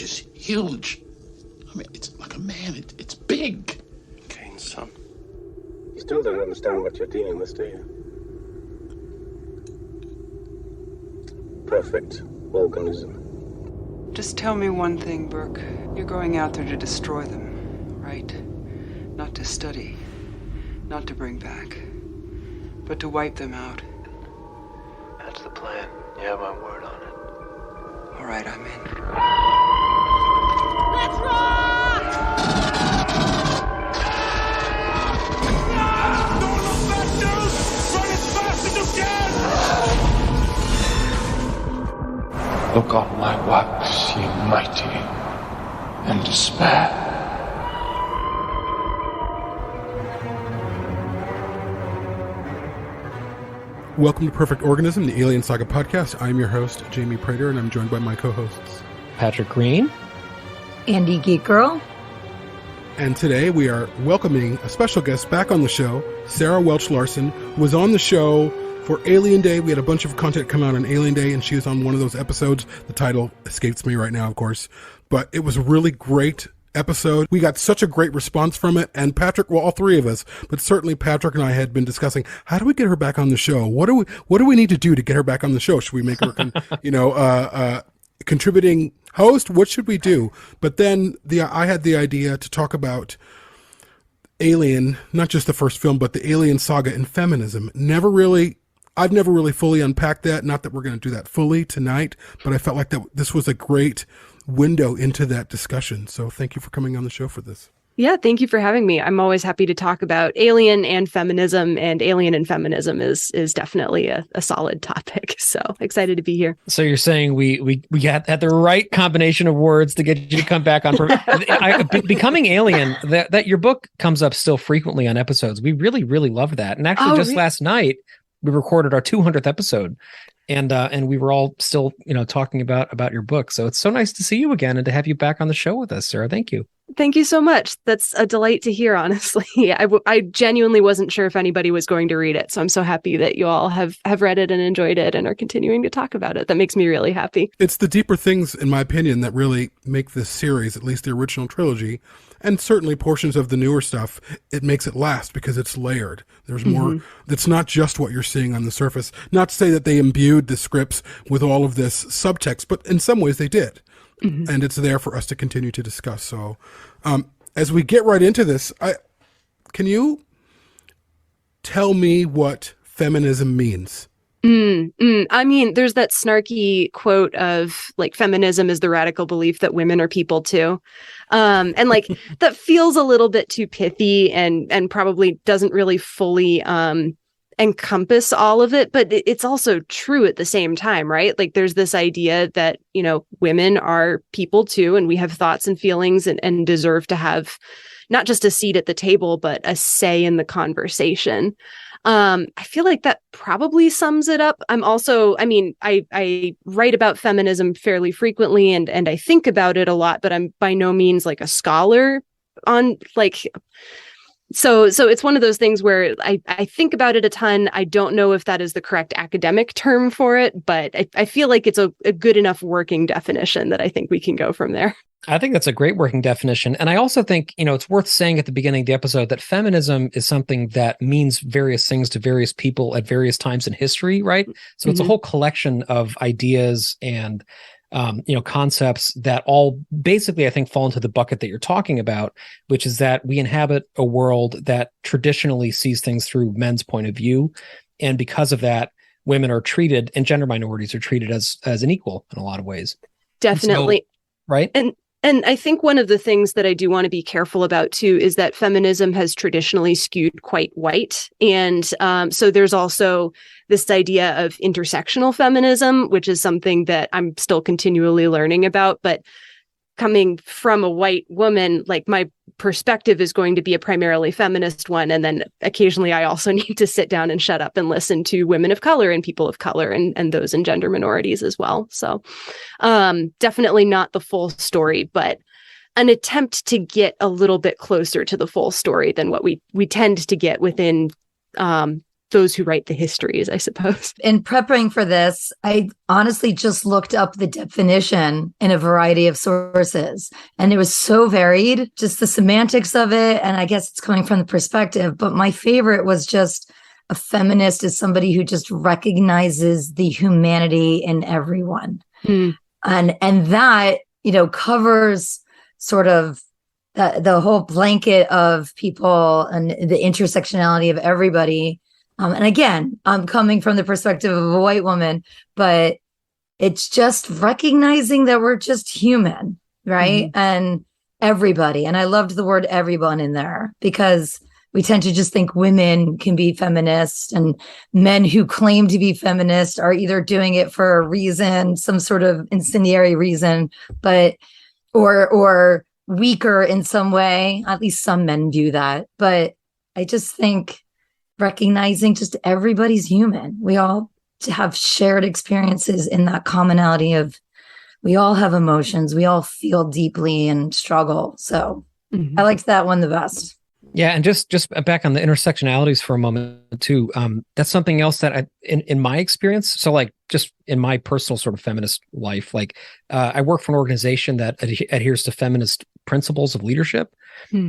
is huge. I mean, it's like a man. It's big. Kane's son. You still don't understand what you're dealing with, do you? Perfect organism. Just tell me one thing, Burke. You're going out there to destroy them, right? Not to study, not to bring back, but to wipe them out. That's the plan. You have my word on it. All right, I'm in. Let's rock! Don't look back, dude! Run as fast as you can! Look on my works, ye mighty, and despair. Welcome to Perfect Organism, the Alien Saga podcast. I'm your host, Jaime Prater, and I'm joined by my co-hosts, Patrick Green, Andie Geek Girl. And today we are welcoming a special guest back on the show, Sarah Welch-Larson, who was on the show for Alien Day. We had a bunch of content come out on Alien Day, and she was on one of those episodes. The title escapes me right now, of course, but it was a really great episode. We got such a great response from it, and Patrick, well, all three of us, but certainly Patrick and I had been discussing, how do we get her back on the show? What do we need to do to get her back on the show? Should we make her contributing host? What should we do? But then I had the idea to talk about Alien, not just the first film, but the Alien saga and feminism. I've never really fully unpacked that. Not that we're going to do that fully tonight, but I felt like that this was a great window into that discussion. So thank you for coming on the show for this. Yeah, thank you for having me. I'm always happy to talk about Alien and feminism, and Alien and feminism is definitely a solid topic. So excited to be here. So you're saying we had the right combination of words to get you to come back on. Becoming Alien, that your book comes up still frequently on episodes. We really, really love that. And actually, last night we recorded our 200th episode. And we were all still, talking about your book. So it's so nice to see you again and to have you back on the show with us, Sarah. Thank you. Thank you so much. That's a delight to hear, honestly. I genuinely wasn't sure if anybody was going to read it. So I'm so happy that you all have read it and enjoyed it and are continuing to talk about it. That makes me really happy. It's the deeper things, in my opinion, that really make this series, at least the original trilogy, and certainly portions of the newer stuff, it makes it last because it's layered. There's more. It's not just what you're seeing on the surface. Not to say that they imbued the scripts with all of this subtext, but in some ways they did. And it's there for us to continue to discuss. So as we get right into this, can you tell me what feminism means? I mean, there's that snarky quote of like, feminism is the radical belief that women are people too. And like, that feels a little bit too pithy and probably doesn't really fully encompass all of it, but it's also true at the same time, right? Like, there's this idea that, women are people too, and we have thoughts and feelings and deserve to have not just a seat at the table, but a say in the conversation. I feel like that probably sums it up. I write about feminism fairly frequently and I think about it a lot, but I'm by no means like a scholar on so it's one of those things where I think about it a ton. I don't know if that is the correct academic term for it, but I feel like it's a good enough working definition that I think we can go from there. I think that's a great working definition. And I also think, it's worth saying at the beginning of the episode that feminism is something that means various things to various people at various times in history, right? So it's a whole collection of ideas and concepts that all basically, I think, fall into the bucket that you're talking about, which is that we inhabit a world that traditionally sees things through men's point of view. And because of that, women are treated, and gender minorities are treated as an equal in a lot of ways. Definitely. So, right. And I think one of the things that I do want to be careful about, too, is that feminism has traditionally skewed quite white. And so there's also this idea of intersectional feminism, which is something that I'm still continually learning about. But coming from a white woman, like, my perspective is going to be a primarily feminist one. And then occasionally I also need to sit down and shut up and listen to women of color and people of color and those in gender minorities as well. So definitely not the full story, but an attempt to get a little bit closer to the full story than what we tend to get within those who write the histories, I suppose. In preparing for this, I honestly just looked up the definition in a variety of sources, and it was so varied, just the semantics of it. And I guess it's coming from the perspective, but my favorite was just a feminist is somebody who just recognizes the humanity in everyone. And that, covers sort of the whole blanket of people and the intersectionality of everybody. And again, I'm coming from the perspective of a white woman, but it's just recognizing that we're just human, right? And everybody. And I loved the word everyone in there, because we tend to just think women can be feminist, and men who claim to be feminist are either doing it for a reason, some sort of incendiary reason, but or weaker in some way. At least some men do that. But I just think recognizing just everybody's human. We all have shared experiences in that commonality of we all have emotions. We all feel deeply and struggle. So I liked that one the best. Yeah, and just back on the intersectionalities for a moment too. That's something else that in my experience. So like just in my personal sort of feminist life, like I work for an organization that adheres to feminist principles of leadership.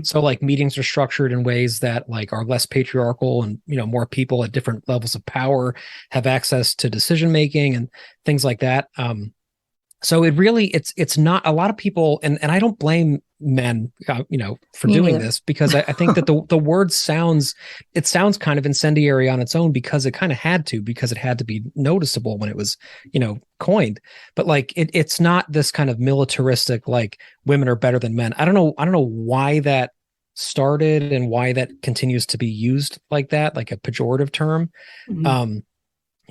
So like meetings are structured in ways that like are less patriarchal, and more people at different levels of power have access to decision making and things like that. So it really it's not a lot of people, and I don't blame men for doing this, because I think that the word sounds kind of incendiary on its own, because it kind of had to, because it had to be noticeable when it was coined. But like it's not this kind of militaristic like women are better than men. I don't know why that started and why that continues to be used like that, like a pejorative term.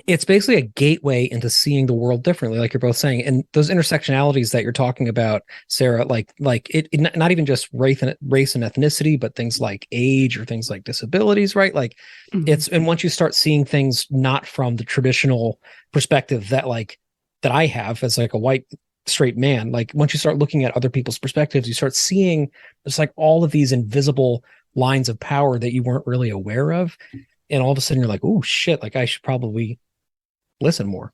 It's basically a gateway into seeing the world differently, like you're both saying. And those intersectionalities that you're talking about, Sarah, like it not even just race and ethnicity, but things like age or things like disabilities, right? Like and once you start seeing things not from the traditional perspective that I have as like a white straight man, like once you start looking at other people's perspectives, you start seeing it's like all of these invisible lines of power that you weren't really aware of. And all of a sudden you're like, oh shit, like I should probably listen more,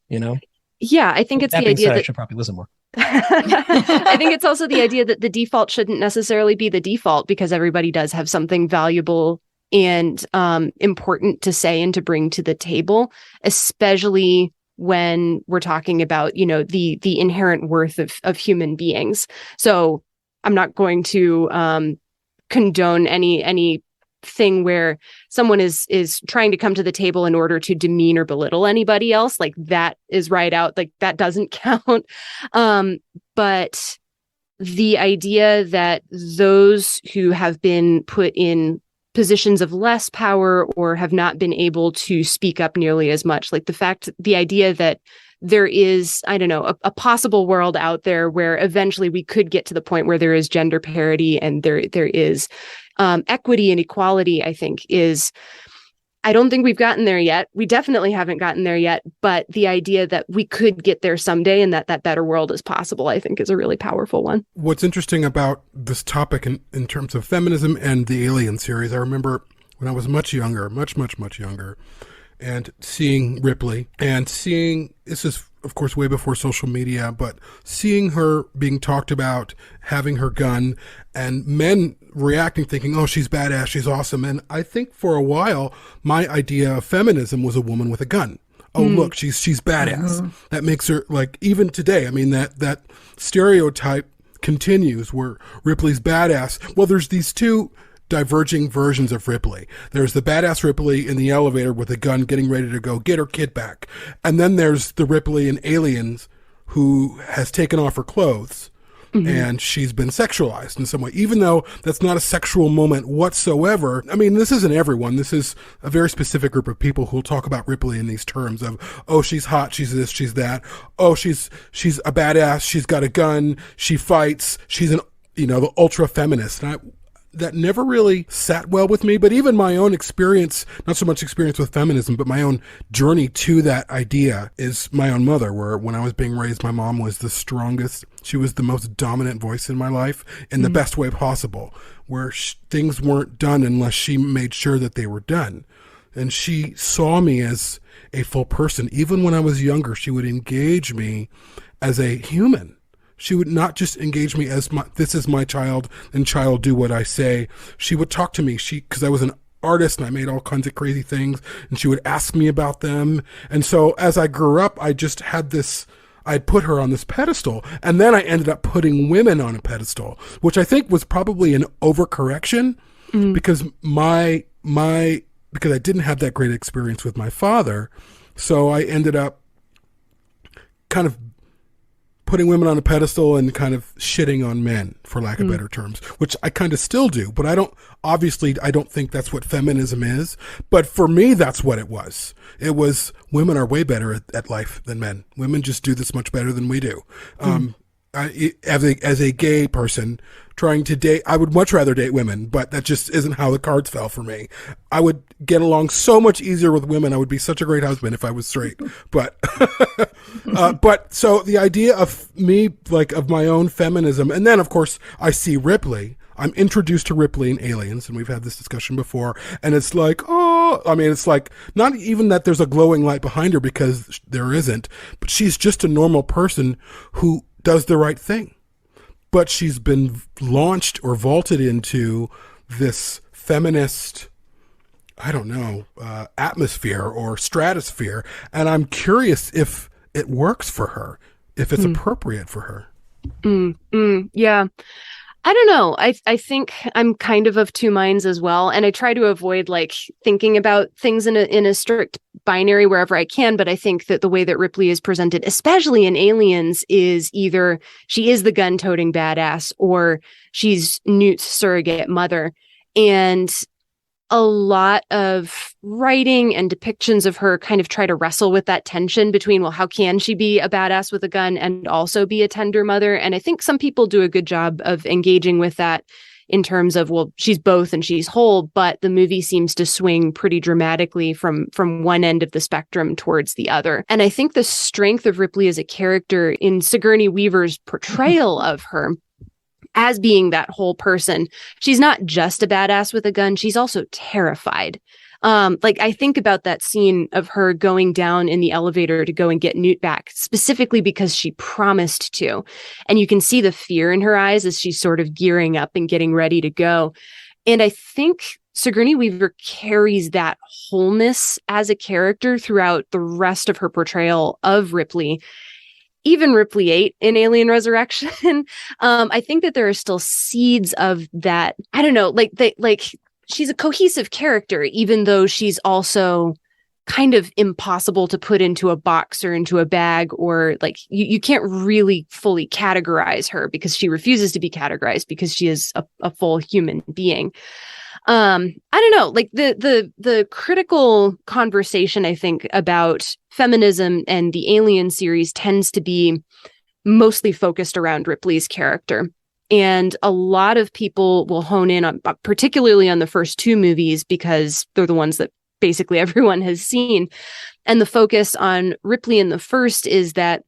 Yeah, I think it's the idea that I should probably listen more. I think it's also the idea that the default shouldn't necessarily be the default, because everybody does have something valuable and important to say and to bring to the table, especially when we're talking about, the inherent worth of human beings. So I'm not going to condone any thing where someone is trying to come to the table in order to demean or belittle anybody else. Like that is right out, like that doesn't count. But the idea that those who have been put in positions of less power or have not been able to speak up nearly as much, like the idea that there is, I don't know, a possible world out there where eventually we could get to the point where there is gender parity and there is equity and equality, I think I don't think we've gotten there yet. We definitely haven't gotten there yet. But the idea that we could get there someday and that better world is possible, I think is a really powerful one. What's interesting about this topic in terms of feminism and the Alien series, I remember when I was much younger, much younger, and seeing Ripley and seeing, this is of course way before social media, but seeing her being talked about, having her gun, and men reacting, thinking, oh, she's badass, she's awesome. And I think for a while, my idea of feminism was a woman with a gun. Oh, look, she's badass. That makes her, like, even today, I mean, that stereotype continues where Ripley's badass. Well, there's these two diverging versions of Ripley. There's the badass Ripley in the elevator with a gun getting ready to go get her kid back. And then there's the Ripley in Aliens who has taken off her clothes and she's been sexualized in some way, even though that's not a sexual moment whatsoever. I mean, this isn't everyone. This is a very specific group of people who will talk about Ripley in these terms of, oh, she's hot, she's this, she's that. Oh, she's a badass, she's got a gun, she fights, she's an, the ultra feminist. And that never really sat well with me, but even my own experience, not so much experience with feminism, but my own journey to that idea is my own mother, where when I was being raised, my mom was the strongest. She was the most dominant voice in my life in the best way possible, where things weren't done unless she made sure that they were done. and she saw me as a full person. Even when I was younger, she would engage me as a human. She would not just engage me as this is my child, and child, do what I say. She would talk to me. Because I was an artist and I made all kinds of crazy things, and she would ask me about them. And so as I grew up, I just had I put her on this pedestal, and then I ended up putting women on a pedestal, which I think was probably an overcorrection because because I didn't have that great experience with my father. So I ended up kind of putting women on a pedestal and kind of shitting on men, for lack of better terms, which I kind of still do, but I don't think that's what feminism is. But for me, that's what it was. It was, women are way better at life than men. Women just do this much better than we do. As a gay person trying to date, I would much rather date women, but that just isn't how the cards fell for me. I would get along so much easier with women. I would be such a great husband if I was straight. But, but so the idea of me, like, of my own feminism, and then of course I see Ripley. I'm introduced to Ripley in Aliens, and we've had this discussion before, and it's like, it's like, not even that there's a glowing light behind her, because there isn't, but she's just a normal person who does the right thing. But she's been launched or vaulted into this feminist, atmosphere or stratosphere, and I'm curious if it works for her, if it's appropriate for her. Yeah. I don't know. I think I'm kind of two minds as well. And I try to avoid like thinking about things in a strict binary wherever I can. But I think that the way that Ripley is presented, especially in Aliens, is either she is the gun-toting badass or she's Newt's surrogate mother. And a lot of writing and depictions of her kind of try to wrestle with that tension between, well, how can she be a badass with a gun and also be a tender mother? And I think some people do a good job of engaging with that in terms of, well, she's both and she's whole, but the movie seems to swing pretty dramatically from one end of the spectrum towards the other. And I think the strength of Ripley as a character in Sigourney Weaver's portrayal of her as being that whole person. She's not just a badass with a gun. She's also terrified. I think about that scene of her going down in the elevator to go and get Newt back, specifically because she promised to. And you can see the fear in her eyes as she's sort of gearing up and getting ready to go. And I think Sigourney Weaver carries that wholeness as a character throughout the rest of her portrayal of Ripley. Even Ripley 8 in Alien Resurrection, I think that there are still seeds of that. I don't know, she's a cohesive character, even though she's also kind of impossible to put into a box or into a bag, or like you can't really fully categorize her because she refuses to be categorized because she is a full human being. I don't know, like the critical conversation, I think, about feminism and the Alien series tends to be mostly focused around Ripley's character. And a lot of people will hone in on, particularly on the first two movies, because they're the ones that basically everyone has seen. And the focus on Ripley in the first is that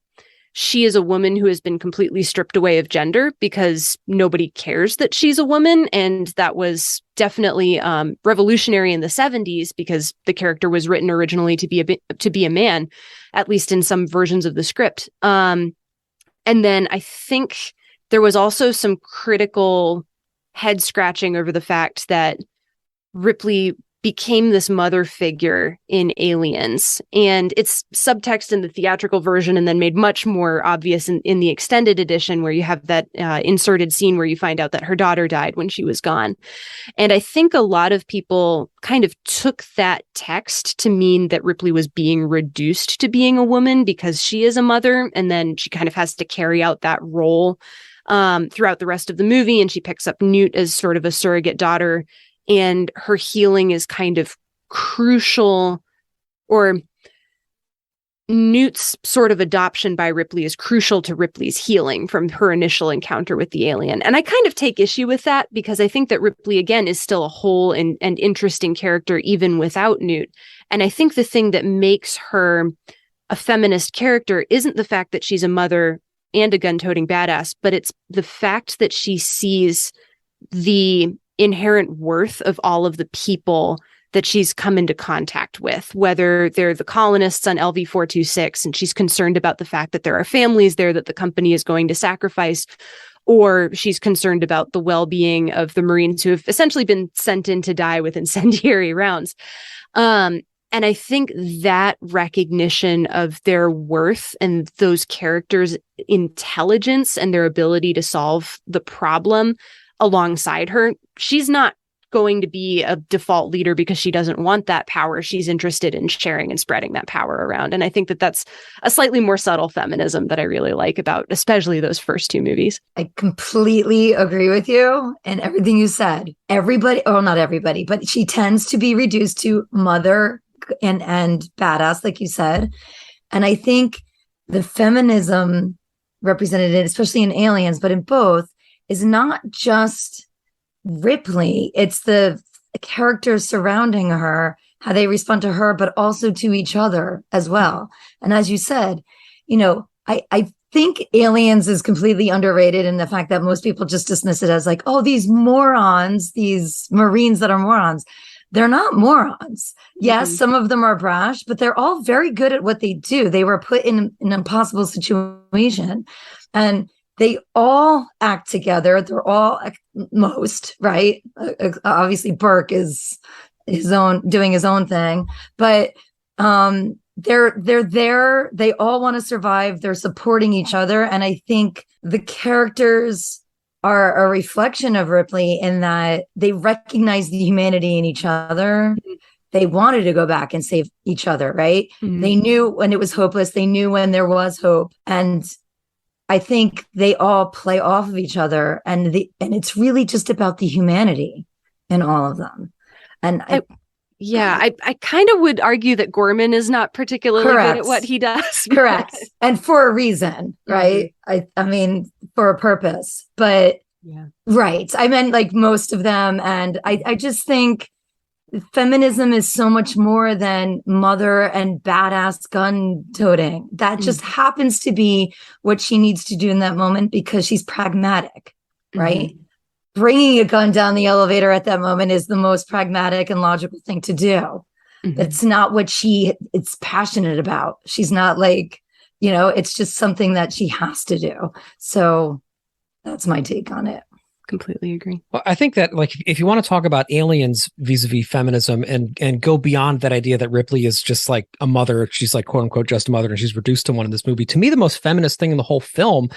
she is a woman who has been completely stripped away of gender because nobody cares that she's a woman. And that was definitely revolutionary in the 70s because the character was written originally to be a man, at least in some versions of the script. And then I think there was also some critical head scratching over the fact that Ripley became this mother figure in Aliens, and it's subtext in the theatrical version and then made much more obvious in the extended edition, where you have that inserted scene where you find out that her daughter died when she was gone. And I think a lot of people kind of took that text to mean that Ripley was being reduced to being a woman because she is a mother, and then she kind of has to carry out that role throughout the rest of the movie, and she picks up Newt as sort of a surrogate daughter. And her healing is kind of crucial, or Newt's sort of adoption by Ripley is crucial to Ripley's healing from her initial encounter with the alien. And I kind of take issue with that because I think that Ripley, again, is still a whole and interesting character even without Newt. And I think the thing that makes her a feminist character isn't the fact that she's a mother and a gun-toting badass, but it's the fact that she sees the inherent worth of all of the people that she's come into contact with, whether they're the colonists on LV-426, and she's concerned about the fact that there are families there that the company is going to sacrifice, or she's concerned about the well-being of the Marines who have essentially been sent in to die with incendiary rounds. And I think that recognition of their worth and those characters' intelligence and their ability to solve the problem alongside her, she's not going to be a default leader because she doesn't want that power. She's interested in sharing and spreading that power around. And I think that that's a slightly more subtle feminism that I really like about, especially those first two movies. I completely agree with you and everything you said. Everybody, oh, not everybody, but she tends to be reduced to mother and badass, like you said. And I think the feminism represented, especially in Aliens, but in both, is not just Ripley. It's the characters surrounding her, how they respond to her, but also to each other as well. And as you said, I think Aliens is completely underrated in the fact that most people just dismiss it as like, oh, these morons, these Marines that are morons. They're not morons. Yes, some of them are brash, but they're all very good at what they do. They were put in an impossible situation, and they all act together. They're all most right. Obviously, Burke is doing his own thing, but they're there. They all want to survive. They're supporting each other, and I think the characters are a reflection of Ripley in that they recognize the humanity in each other. They wanted to go back and save each other, right? Mm-hmm. They knew when it was hopeless. They knew when there was hope. And I think they all play off of each other. And it's really just about the humanity in all of them. And I kind of would argue that Gorman is not particularly good at what he does. Correct. And for a reason, right? Mm-hmm. I mean, for a purpose, but right. I meant like most of them. And I just think feminism is so much more than mother and badass gun toting. That just happens to be what she needs to do in that moment because she's pragmatic, right? Mm-hmm. Bringing a gun down the elevator at that moment is the most pragmatic and logical thing to do. Mm-hmm. It's not what it's passionate about. She's not like, it's just something that she has to do. So that's my take on it. Completely agree. Well, I think that like if you want to talk about Aliens vis-a-vis feminism and go beyond that idea that Ripley is just like a mother, she's like quote unquote just a mother and she's reduced to one in this movie. To me, the most feminist thing in the whole film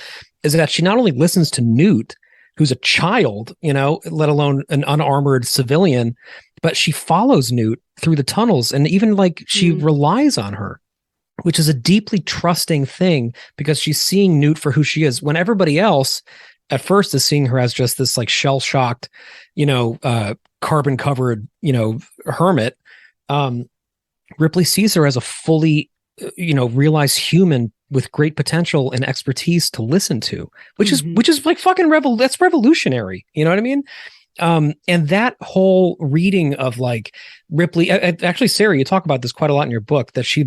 is that she not only listens to Newt, who's a child, let alone an unarmored civilian, but she follows Newt through the tunnels and even like she relies on her, which is a deeply trusting thing because she's seeing Newt for who she is when everybody else at first is seeing her as just this like shell-shocked, carbon covered, hermit. Ripley sees her as a fully, realized human with great potential and expertise to listen to, which is like fucking that's revolutionary. You know what I mean? And that whole reading of like Ripley, actually, Sarah, you talk about this quite a lot in your book, that she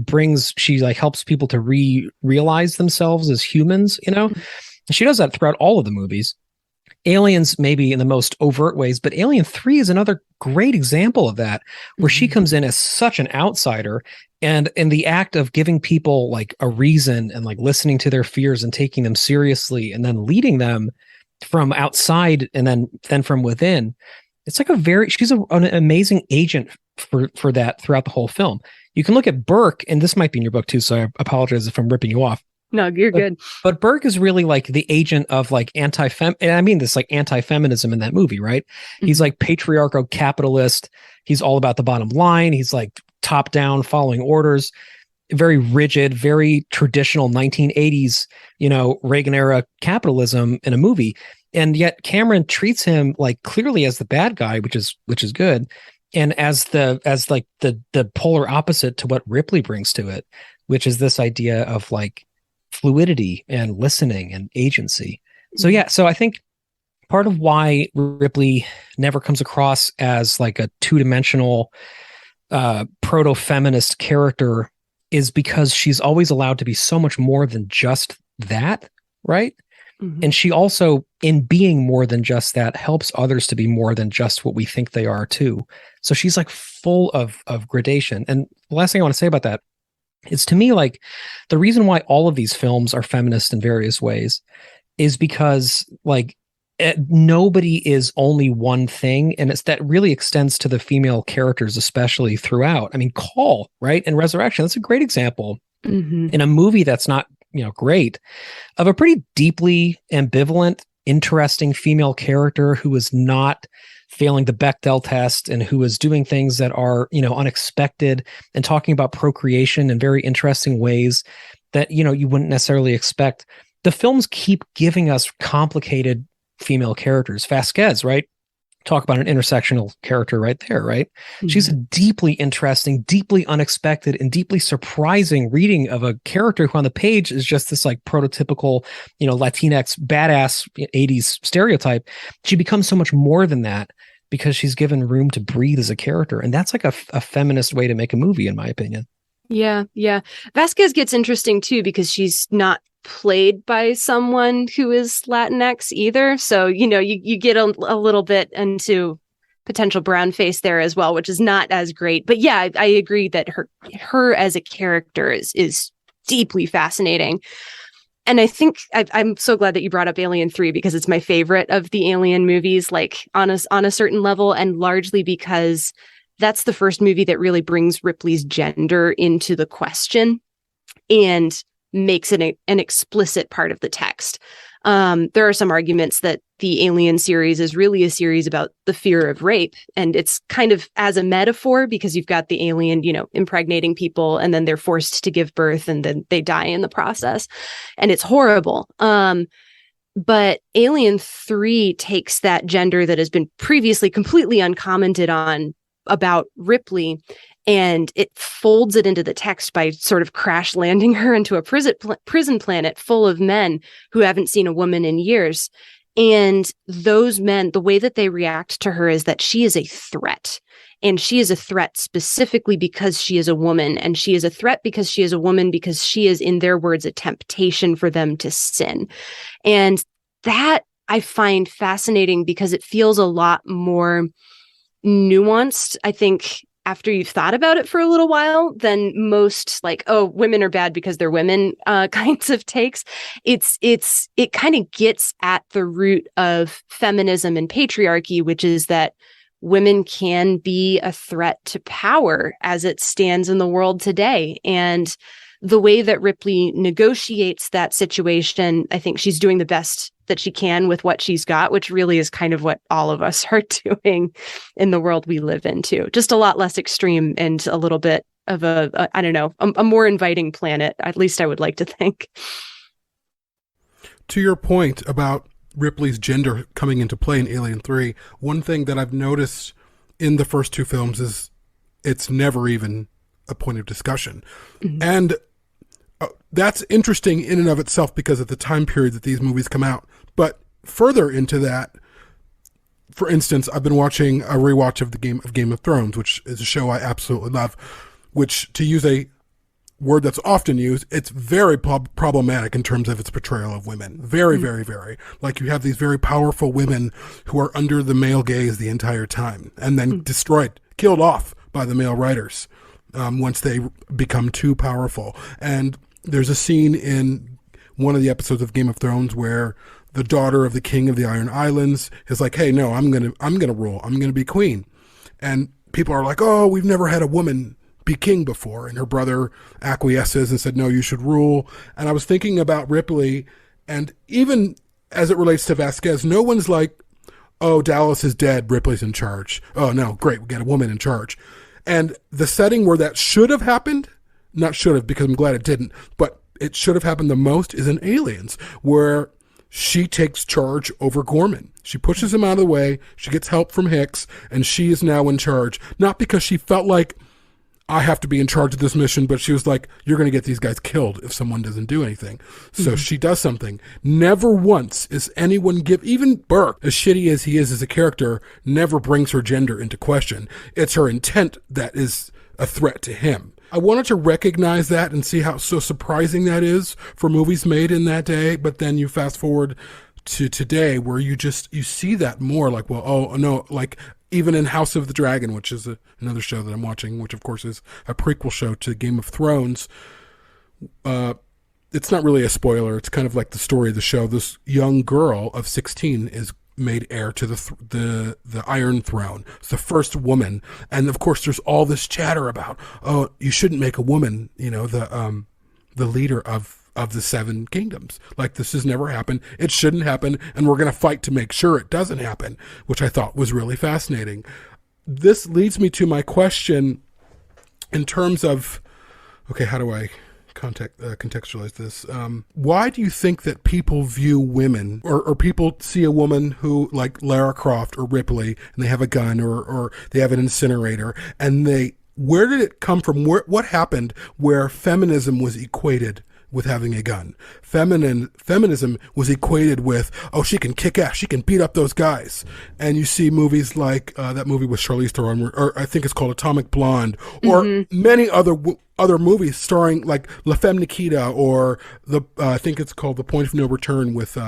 like helps people to realize themselves as humans, She does that throughout all of the movies. Aliens maybe in the most overt ways, but Alien 3 is another great example of that, where she comes in as such an outsider, and in the act of giving people like a reason and like listening to their fears and taking them seriously and then leading them from outside and then from within. It's like she's an amazing agent for that throughout the whole film. You can look at Burke, and this might be in your book too, so I apologize if I'm ripping you off. No, you're good. But Burke is really like the agent of like and I mean this like anti-feminism in that movie, right? Mm-hmm. He's like patriarchal capitalist. He's all about the bottom line. He's like top down, following orders, very rigid, very traditional 1980s, Reagan era capitalism in a movie. And yet Cameron treats him like clearly as the bad guy, which is good. And as the polar opposite to what Ripley brings to it, which is this idea of like fluidity and listening and agency. So I think part of why Ripley never comes across as like a two-dimensional proto-feminist character is because she's always allowed to be so much more than just that, right? And she also, in being more than just that, helps others to be more than just what we think they are too. So she's like full of gradation. And the last thing I want to say about that is, to me, like, the reason why all of these films are feminist in various ways is because, like, nobody is only one thing, and it's that really extends to the female characters, especially throughout. I mean, Call, right, and Resurrection, that's a great example in a movie that's not, great, of a pretty deeply ambivalent, interesting female character who is not failing the Bechdel test and who is doing things that are, unexpected, and talking about procreation in very interesting ways that, you wouldn't necessarily expect. The films keep giving us complicated female characters. Vasquez, right? Talk about an intersectional character right there, right? She's a deeply interesting, deeply unexpected, and deeply surprising reading of a character who on the page is just this like prototypical, Latinx badass 80s stereotype. She becomes so much more than that because she's given room to breathe as a character. And that's like a feminist way to make a movie, in my opinion. Yeah. Vasquez gets interesting too, because she's not played by someone who is Latinx either. So, you get a little bit into potential brown face there as well, which is not as great. But yeah, I agree that her as a character is deeply fascinating. And I think I'm so glad that you brought up Alien 3, because it's my favorite of the Alien movies, like on a certain level, and largely because that's the first movie that really brings Ripley's gender into the question and makes it an explicit part of the text. There are some arguments that the Alien series is really a series about the fear of rape, and it's kind of as a metaphor, because you've got the alien, impregnating people, and then they're forced to give birth, and then they die in the process, and it's horrible. But Alien 3 takes that gender that has been previously completely uncommented on about Ripley, and it folds it into the text by sort of crash landing her into a prison planet full of men who haven't seen a woman in years. And those men, the way that they react to her is that she is a threat. And she is a threat specifically because she is a woman. And she is a threat because she is a woman, because she is, in their words, a temptation for them to sin. And that I find fascinating, because it feels a lot more nuanced, I think, after you've thought about it for a little while, than most like, oh, women are bad because they're women kinds of takes. It kind of gets at the root of feminism and patriarchy, which is that women can be a threat to power as it stands in the world today. And the way that Ripley negotiates that situation, I think she's doing the best that she can with what she's got, which really is kind of what all of us are doing in the world we live in too. Just a lot less extreme and a little bit of a more inviting planet. At least I would like to think. To your point about Ripley's gender coming into play in Alien 3, one thing that I've noticed in the first two films is it's never even a point of discussion. And that's interesting in and of itself because of the time period that these movies come out. But further into that, for instance, I've been watching a rewatch of Game of Thrones, which is a show I absolutely love, which, to use a word that's often used, it's very problematic in terms of its portrayal of women. Very, very, very. Like, you have these very powerful women who are under the male gaze the entire time, and then killed off by the male writers once they become too powerful. And there's a scene in one of the episodes of Game of Thrones where the daughter of the king of the Iron Islands is like, hey, no, I'm gonna rule. I'm gonna be queen. And people are like, oh, we've never had a woman be king before. And her brother acquiesces and said, no, you should rule. And I was thinking about Ripley, and even as it relates to Vasquez, no one's like, oh, Dallas is dead, Ripley's in charge. Oh, no, great, we got a woman in charge. And the setting where that should have happened, not should have because I'm glad it didn't, but it should have happened the most is in Aliens, where she takes charge over Gorman. She pushes him out of the way, she gets help from Hicks, and she is now in charge. Not because she felt like, I have to be in charge of this mission, but she was like, you're going to get these guys killed if someone doesn't do anything. So she does something. Never once is anyone even Burke, as shitty as he is as a character, never brings her gender into question. It's her intent that is a threat to him. I wanted to recognize that and see how so surprising that is for movies made in that day. But then you fast forward to today where you see that more like, well, oh no, like even in House of the Dragon, which is another show that I'm watching, which of course is a prequel show to Game of Thrones. It's not really a spoiler. It's kind of like the story of the show. This young girl of 16 is made heir to the Iron Throne. It's the first woman, and of course, there's all this chatter about, oh, you shouldn't make a woman, the leader of the Seven Kingdoms. Like, this has never happened. It shouldn't happen, and we're going to fight to make sure it doesn't happen, which I thought was really fascinating. This leads me to my question in terms of, okay, how do I contextualize this? Why do you think that people view women or people see a woman who, like Lara Croft or Ripley, and they have a gun or they have an incinerator, and where did it come from? What happened where feminism was equated with having a gun? Feminism was equated with, oh, she can kick ass, she can beat up those guys. And you see movies like that movie with Charlize Theron, or I think it's called Atomic Blonde, or many other movies starring like La Femme Nikita, or I think it's called The Point of No Return with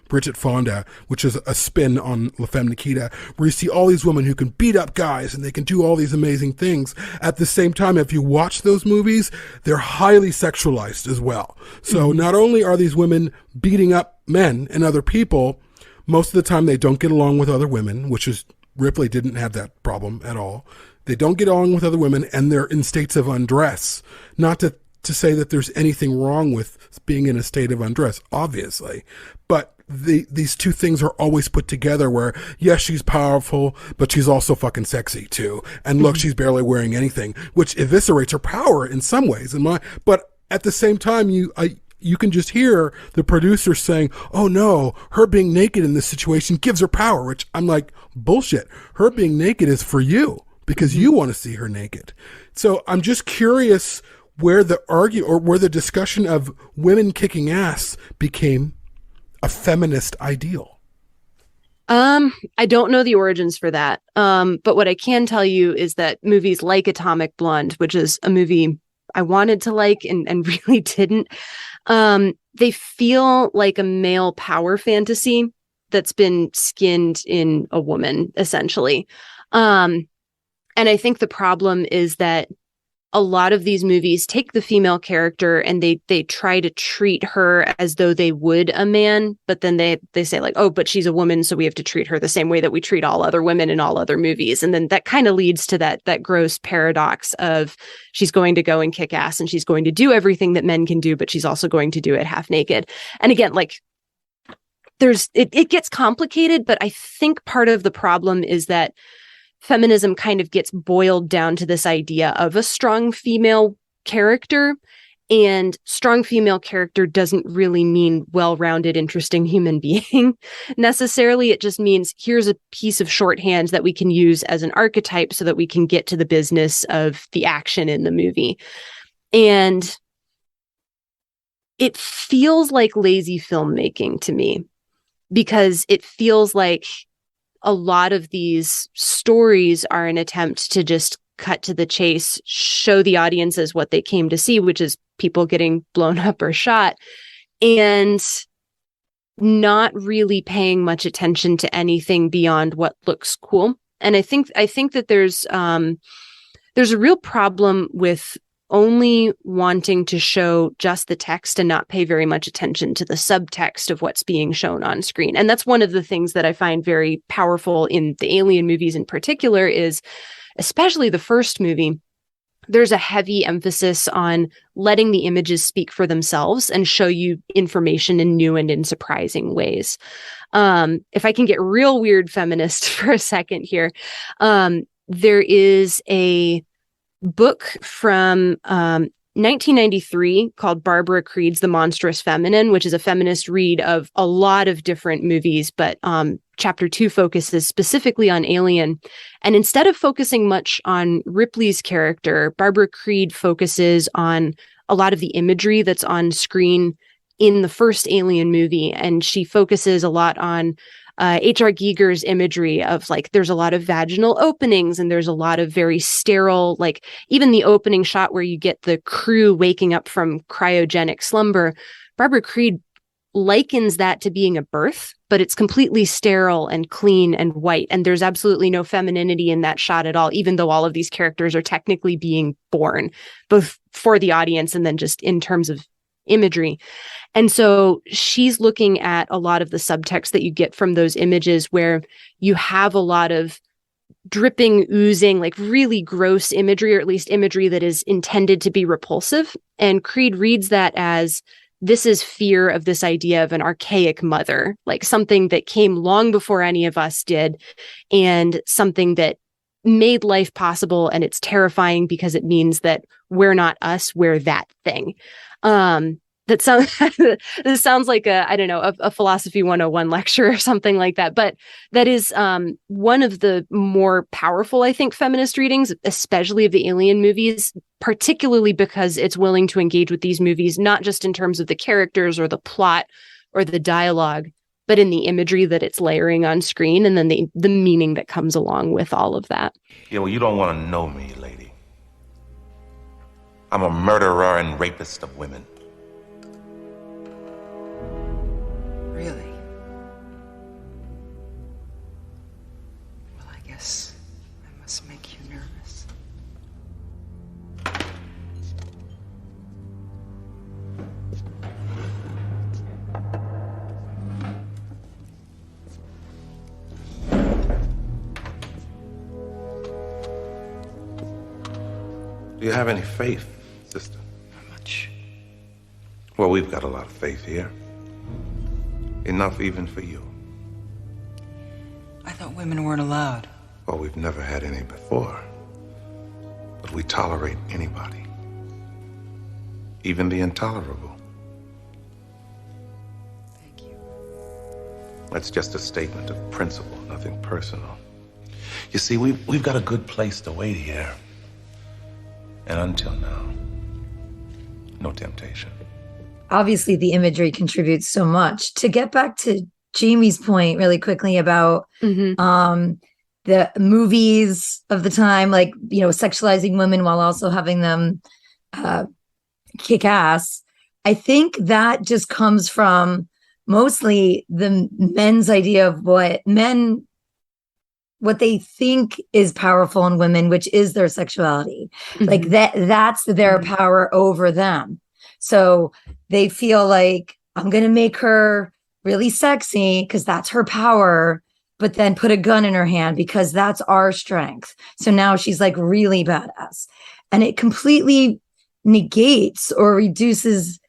Bridget Fonda, which is a spin on La Femme Nikita, where you see all these women who can beat up guys and they can do all these amazing things. At the same time, if you watch those movies, they're highly sexualized as well. So not only are these women beating up men and other people, most of the time they don't get along with other women, which is, Ripley didn't have that problem at all. They don't get along with other women, and they're in states of undress. Not to say that there's anything wrong with being in a state of undress, obviously, but these two things are always put together where, yes, she's powerful, but she's also fucking sexy too. And look, she's barely wearing anything, which eviscerates her power in some ways. But at the same time, you can just hear the producer saying, oh no, her being naked in this situation gives her power, which I'm like, bullshit. Her being naked is for you because you want to see her naked. So I'm just curious where the discussion of women kicking ass became a feminist ideal. I don't know the origins for that. But what I can tell you is that movies like Atomic Blonde, which is a movie I wanted to like and really didn't, they feel like a male power fantasy that's been skinned in a woman, essentially. And I think the problem is that a lot of these movies take the female character and they try to treat her as though they would a man, but then they say like, oh, but she's a woman, so we have to treat her the same way that we treat all other women in all other movies. And then that kind of leads to that gross paradox of she's going to go and kick ass and she's going to do everything that men can do, but she's also going to do it half naked. And again, like it gets complicated, but I think part of the problem is that feminism kind of gets boiled down to this idea of a strong female character, and strong female character doesn't really mean well-rounded, interesting human being necessarily. It just means here's a piece of shorthand that we can use as an archetype so that we can get to the business of the action in the movie. And it feels like lazy filmmaking to me, because it feels like a lot of these stories are an attempt to just cut to the chase, show the audiences what they came to see, which is people getting blown up or shot, and not really paying much attention to anything beyond what looks cool. And I think that there's a real problem with only wanting to show just the text and not pay very much attention to the subtext of what's being shown on screen. And that's one of the things that I find very powerful in the Alien movies in particular, is especially the first movie. There's a heavy emphasis on letting the images speak for themselves and show you information in new and in surprising ways. If I can get real weird feminist for a second here, there is a book from 1993 called Barbara Creed's The Monstrous Feminine, which is a feminist read of a lot of different movies, but chapter 2 focuses specifically on Alien. And instead of focusing much on Ripley's character, Barbara Creed focuses on a lot of the imagery that's on screen in the first Alien movie. And she focuses a lot on H.R. Giger's imagery of like, there's a lot of vaginal openings and there's a lot of very sterile, like even the opening shot where you get the crew waking up from cryogenic slumber. Barbara Creed likens that to being a birth, but it's completely sterile and clean and white. And there's absolutely no femininity in that shot at all, even though all of these characters are technically being born, both for the audience and then just in terms of imagery. And so she's looking at a lot of the subtext that you get from those images where you have a lot of dripping, oozing, like really gross imagery, or at least imagery that is intended to be repulsive. And Creed reads that as this is fear of this idea of an archaic mother, like something that came long before any of us did, and something that made life possible. And it's terrifying because it means that we're not us, we're that thing. That sounds this sounds like a philosophy 101 lecture or something like that. But that is one of the more powerful, I think, feminist readings, especially of the Alien movies, particularly because it's willing to engage with these movies, not just in terms of the characters or the plot or the dialogue, but in the imagery that it's layering on screen, and then the meaning that comes along with all of that. Yeah, well, you don't want to know me, lady. I'm a murderer and rapist of women. Really? Well, I guess I must make you nervous. Do you have any faith, sister? Not much. Well, we've got a lot of faith here. Enough even for you. I thought women weren't allowed. Well, we've never had any before. But we tolerate anybody. Even the intolerable. Thank you. That's just a statement of principle, nothing personal. You see, we've got a good place to wait here. And until now, no temptation. Obviously, the imagery contributes so much. To get back to Jaime's point really quickly about the movies of the time, like, you know, sexualizing women while also having them kick ass, I think that just comes from mostly the men's idea of what they think is powerful in women, which is their sexuality. Like that's their power over them. So they feel like, I'm going to make her really sexy because that's her power, but then put a gun in her hand because that's our strength. So now she's like really badass. And it completely negates or reduces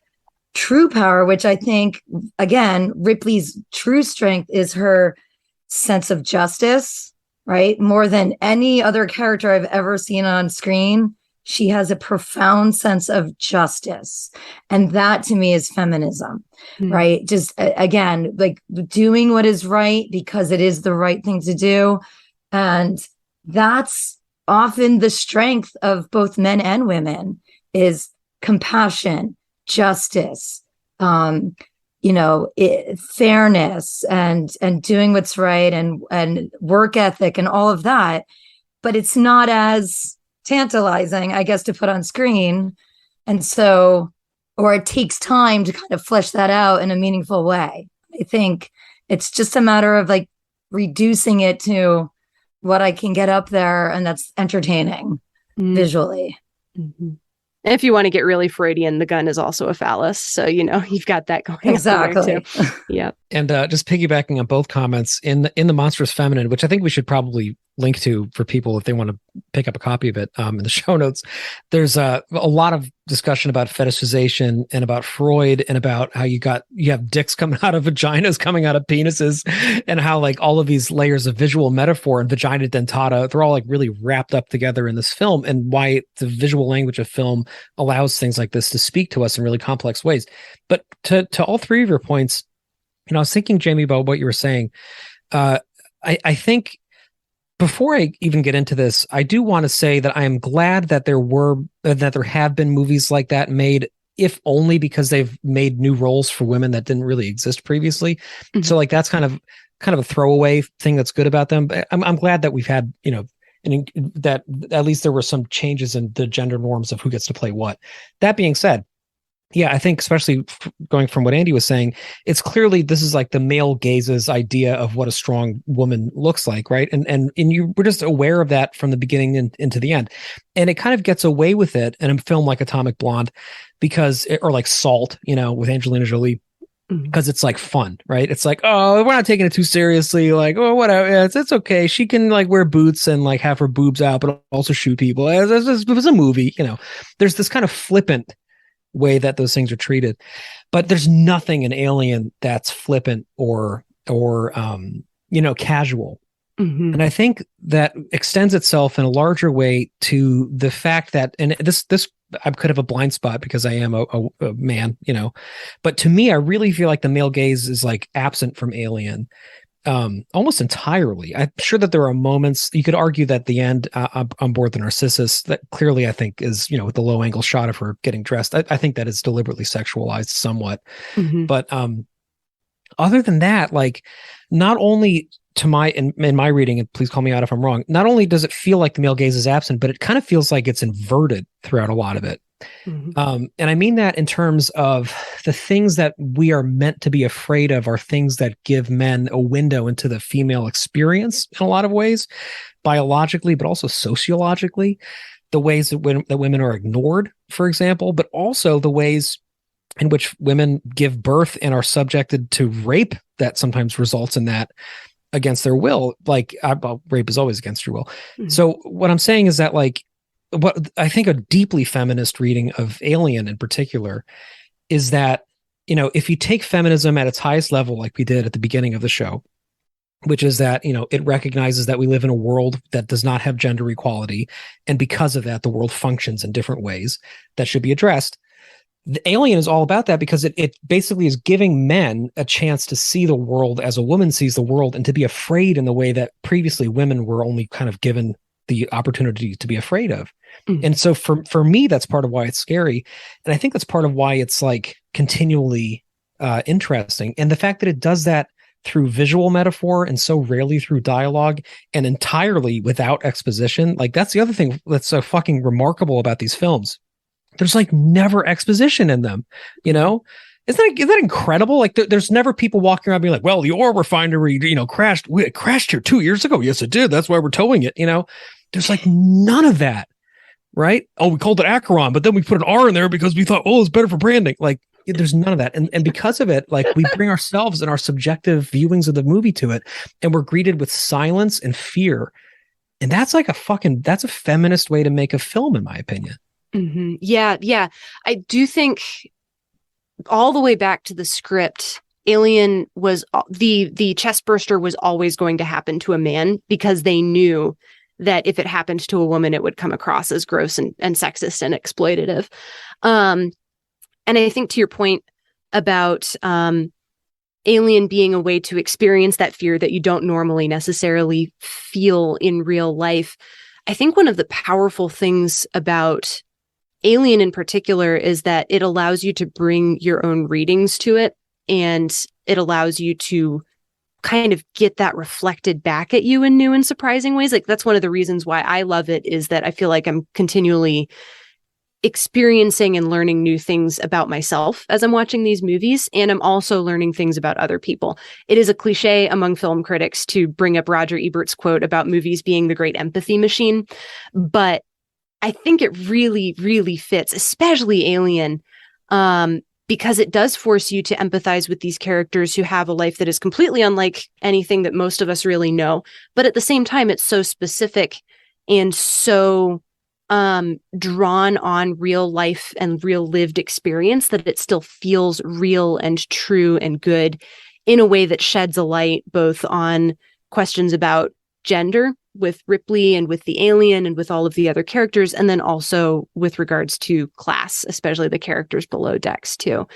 true power, which I think, again, Ripley's true strength is her sense of justice, right? More than any other character I've ever seen on screen. She has a profound sense of justice. And that to me is feminism, right? Just again, like doing what is right because it is the right thing to do. And that's often the strength of both men and women is compassion, justice, fairness and doing what's right and work ethic and all of that. But it's not as tantalizing, I guess, to put on screen. And so, or it takes time to kind of flesh that out in a meaningful way. I think it's just a matter of like reducing it to what I can get up there, and that's entertaining visually. And if you want to get really Freudian, the gun is also a phallus. So, you've got that going exactly. on there too. Yeah. And just piggybacking on both comments, in the Monstrous Feminine, which I think we should probably link to for people if they want to pick up a copy of it in the show notes, there's a lot of discussion about fetishization and about Freud and about how you have dicks coming out of vaginas, coming out of penises, and how like all of these layers of visual metaphor and vagina dentata, they're all like really wrapped up together in this film, and why the visual language of film allows things like this to speak to us in really complex ways. But to all three of your points, I was thinking, Jaime, about what you were saying. I think before I even get into this, I do want to say that I am glad that there have been movies like that made, if only because they've made new roles for women that didn't really exist previously. So like that's kind of kind of a throwaway thing that's good about them. But I'm glad that we've had, that at least there were some changes in the gender norms of who gets to play what. That being said, yeah, I think especially going from what Andie was saying, it's clearly this is like the male gaze's idea of what a strong woman looks like, right? And you were just aware of that from the beginning into the end, and it kind of gets away with it in a film like Atomic Blonde, or like Salt, with Angelina Jolie, because it's like fun, right? It's like, oh, we're not taking it too seriously. Like, oh, whatever, it's okay. She can like wear boots and like have her boobs out, but also shoot people. It was a movie, There's this kind of flippant way that those things are treated, but there's nothing in Alien that's flippant or casual. And I think that extends itself in a larger way to the fact that, and this I could have a blind spot because I am a man, but to me, I really feel like the male gaze is like absent from Alien almost entirely. I'm sure that there are moments you could argue that the end on board the Narcissus that clearly I think is, with the low angle shot of her getting dressed. I think that is deliberately sexualized somewhat, but other than that, like not only in my reading, and please call me out if I'm wrong, not only does it feel like the male gaze is absent, but it kind of feels like it's inverted throughout a lot of it. And I mean that in terms of the things that we are meant to be afraid of are things that give men a window into the female experience in a lot of ways, biologically, but also sociologically, the ways that women are ignored, for example, but also the ways in which women give birth and are subjected to rape that sometimes results in that against their will. Like rape is always against your will. So what I'm saying is that like, what I think a deeply feminist reading of Alien in particular is that, if you take feminism at its highest level, like we did at the beginning of the show, which is that, it recognizes that we live in a world that does not have gender equality. And because of that, the world functions in different ways that should be addressed. The Alien is all about that because it basically is giving men a chance to see the world as a woman sees the world and to be afraid in the way that previously women were only kind of given the opportunity to be afraid of. And so for me, that's part of why it's scary. And I think that's part of why it's like continually interesting. And the fact that it does that through visual metaphor and so rarely through dialogue and entirely without exposition, like that's the other thing that's so fucking remarkable about these films. There's like never exposition in them, Isn't that incredible? Like there's never people walking around being like, well, the oil refinery, crashed. It crashed here 2 years ago. Yes, it did. That's why we're towing it. There's like none of that. Right. Oh, we called it Acheron, but then we put an R in there because we thought, oh, it's better for branding. Like there's none of that. And because of it, like we bring ourselves and our subjective viewings of the movie to it. And we're greeted with silence and fear. And that's like that's a feminist way to make a film, in my opinion. Yeah. I do think all the way back to the script, Alien was the chest burster was always going to happen to a man because they knew that if it happened to a woman, it would come across as gross and sexist and exploitative. And I think to your point about Alien being a way to experience that fear that you don't normally necessarily feel in real life, I think one of the powerful things about Alien in particular is that it allows you to bring your own readings to it, and it allows you to kind of get that reflected back at you in new and surprising ways. Like that's one of the reasons why I love it, is that I feel like I'm continually experiencing and learning new things about myself as I'm watching these movies. And I'm also learning things about other people. It is a cliche among film critics to bring up Roger Ebert's quote about movies being the great empathy machine. But I think it really, really fits, especially Alien, because it does force you to empathize with these characters who have a life that is completely unlike anything that most of us really know. But at the same time, it's so specific and so drawn on real life and real lived experience that it still feels real and true and good in a way that sheds a light both on questions about gender with Ripley and with the alien and with all of the other characters, and then also with regards to class, especially the characters below decks too.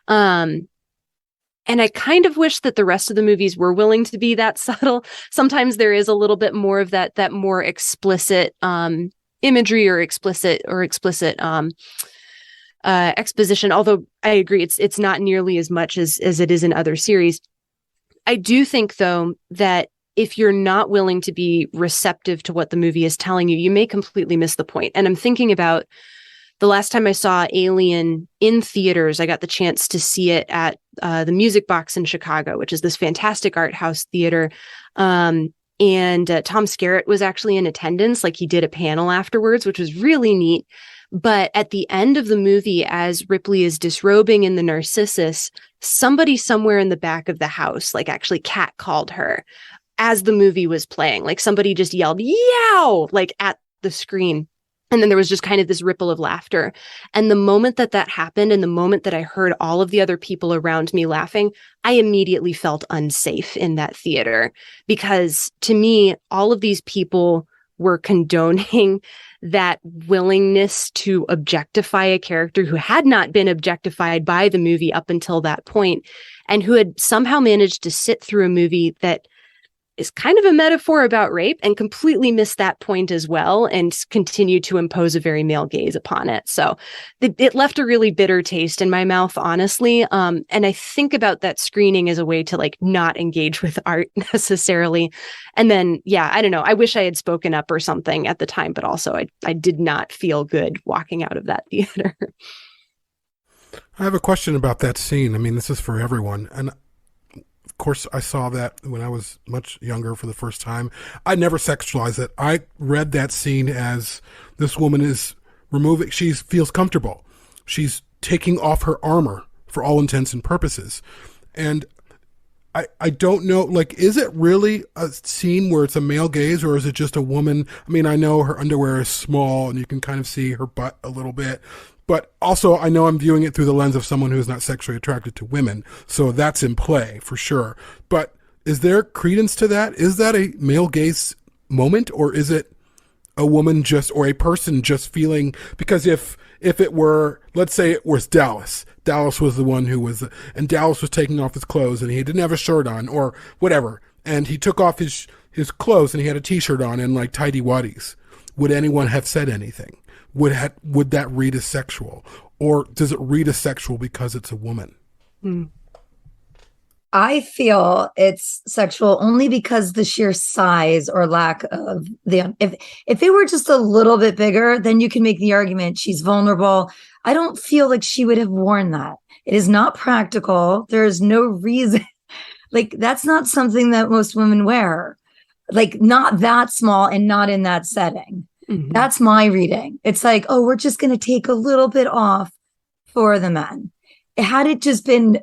And I kind of wish that the rest of the movies were willing to be that subtle. Sometimes there is a little bit more of that more explicit imagery or explicit exposition. Although I agree, it's not nearly as much as it is in other series. I do think, though, that if you're not willing to be receptive to what the movie is telling you, you may completely miss the point. And I'm thinking about the last time I saw Alien in theaters. I got the chance to see it at the Music Box in Chicago, which is this fantastic art house theater. And Tom Skerritt was actually in attendance. Like, he did a panel afterwards, which was really neat. But at the end of the movie, as Ripley is disrobing in the Narcissus, somebody somewhere in the back of the house, like, actually catcalled her as the movie was playing. Like, somebody just yelled, "Yow!" like at the screen. And then there was just kind of this ripple of laughter. And the moment that that happened, and the moment that I heard all of the other people around me laughing, I immediately felt unsafe in that theater, because to me, all of these people were condoning that willingness to objectify a character who had not been objectified by the movie up until that point, and who had somehow managed to sit through a movie that is kind of a metaphor about rape and completely missed that point as well, and continue to impose a very male gaze upon it. So it left a really bitter taste in my mouth, honestly. And I think about that screening as a way to, like, not engage with art necessarily. And then, yeah, I don't know. I wish I had spoken up or something at the time, but also I did not feel good walking out of that theater. I have a question about that scene. I mean, this is for everyone. And of course, I saw that when I was much younger for the first time. I never sexualized it. I read that scene as this woman is removing, she feels comfortable. She's taking off her armor for all intents and purposes. And I don't know, like, is it really a scene where it's a male gaze, or is it just a woman? I mean, I know her underwear is small and you can kind of see her butt a little bit. But also, I know I'm viewing it through the lens of someone who is not sexually attracted to women. So that's in play, for sure. But is there credence to that? Is that a male gaze moment? Or is it a woman just, or a person just feeling? Because if it were, let's say it was Dallas. Dallas was the one who was, and Dallas was taking off his clothes and he didn't have a shirt on or whatever. And he took off his clothes and he had a t-shirt on and, like, tidy whities. Would anyone have said anything? Would that read as sexual, or does it read as sexual because it's a woman? I feel it's sexual only because the sheer size or lack of if it were just a little bit bigger, then you can make the argument she's vulnerable. I don't feel like she would have worn that. It is not practical. There is no reason. Like, that's not something that most women wear. Like, not that small and not in that setting. Mm-hmm. That's my reading. It's like, oh, we're just going to take a little bit off for the men. Had it just been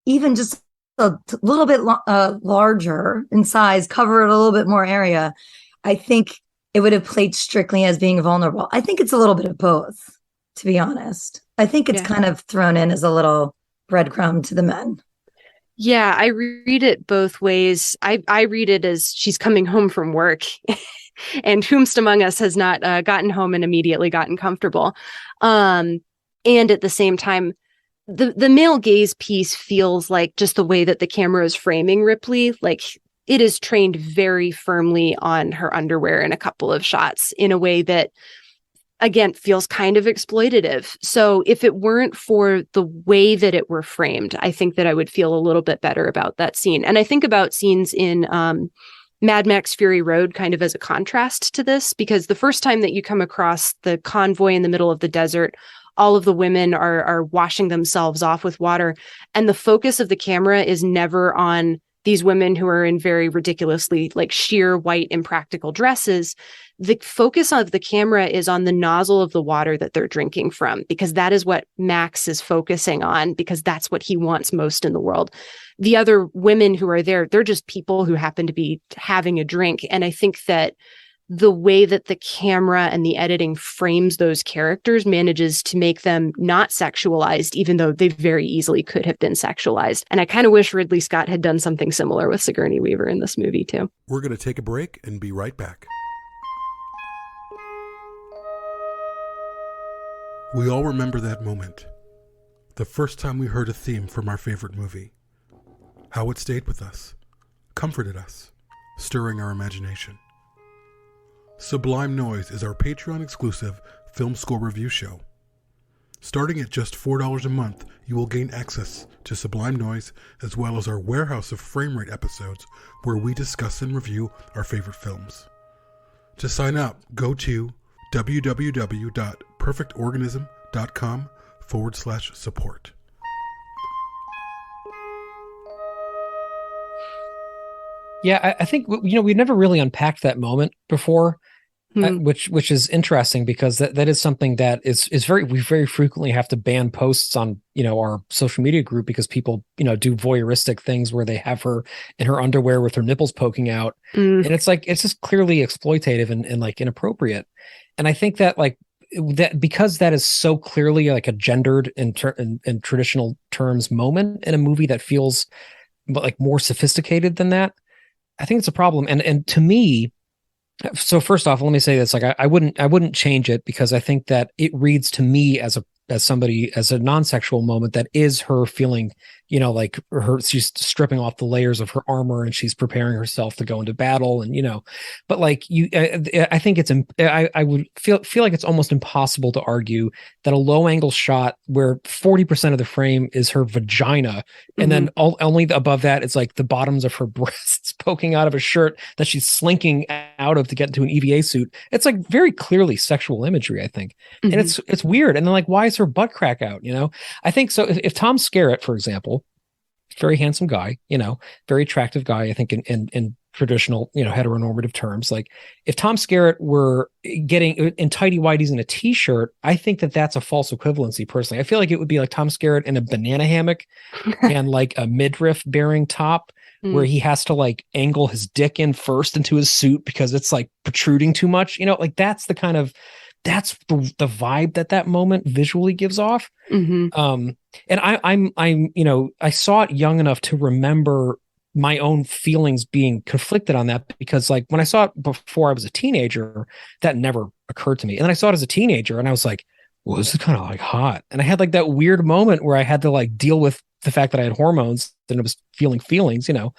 even just a little bit larger in size, covered a little bit more area, I think it would have played strictly as being vulnerable. I think it's a little bit of both, to be honest. I think it's kind of thrown in as a little breadcrumb to the men. Yeah, I read it both ways. I read it as she's coming home from work. And whomst among us has not gotten home and immediately gotten comfortable. And at the same time, the male gaze piece feels like just the way that the camera is framing Ripley. Like, it is trained very firmly on her underwear in a couple of shots in a way that, again, feels kind of exploitative. So if it weren't for the way that it were framed, I think that I would feel a little bit better about that scene. And I think about scenes in Mad Max Fury Road kind of as a contrast to this, because the first time that you come across the convoy in the middle of the desert, all of the women are washing themselves off with water. And the focus of the camera is never on these women who are in very ridiculously, like, sheer white impractical dresses. The focus of the camera is on the nozzle of the water that they're drinking from, because that is what Max is focusing on, because that's what he wants most in the world. The other women who are there, they're just people who happen to be having a drink. And I think that the way that the camera and the editing frames those characters manages to make them not sexualized, even though they very easily could have been sexualized. And I kind of wish Ridley Scott had done something similar with Sigourney Weaver in this movie, too. We're going to take a break and be right back. We all remember that moment. The first time we heard a theme from our favorite movie. How it stayed with us, comforted us, stirring our imagination. Sublime Noise is our Patreon-exclusive film score review show. Starting at just $4 a month, you will gain access to Sublime Noise, as well as our warehouse of frame rate episodes where we discuss and review our favorite films. To sign up, go to www.perfectorganism.com/support. Yeah, I think, we've never really unpacked that moment before, which is interesting because that is something that is we very frequently have to ban posts on, our social media group because people, do voyeuristic things where they have her in her underwear with her nipples poking out. And it's just clearly exploitative and like inappropriate. And I think that that because that is so clearly like a gendered in traditional terms moment in a movie that feels like more sophisticated than that, I think it's a problem. And to me, so first off, let me say this: I wouldn't change it because I think that it reads to me as a non-sexual moment that is her feeling, she's stripping off the layers of her armor and she's preparing herself to go into battle, and but I think I would feel like it's almost impossible to argue that a low angle shot where 40% of the frame is her vagina, and then only above that it's like the bottoms of her breasts poking out of a shirt that she's slinking out of to get into an EVA suit. It's like very clearly sexual imagery, I think, and it's weird. And then why is her butt crack out? I think so. If Tom Skerritt, for example, very handsome guy, very attractive guy, I think in traditional, heteronormative terms, if Tom Skerritt were getting in tighty whities and a t-shirt, I think that's a false equivalency. Personally, I feel like it would be like Tom Skerritt in a banana hammock and like a midriff bearing top, where he has to angle his dick in first into his suit because it's protruding too much. That's the kind of, that's the vibe that moment visually gives off. And I'm I saw it young enough to remember my own feelings being conflicted on that, because when I saw it before I was a teenager, that never occurred to me. And then I saw it as a teenager and I was like, well, this is kind of hot. And I had that weird moment where I had to deal with the fact that I had hormones and I was feeling feelings, and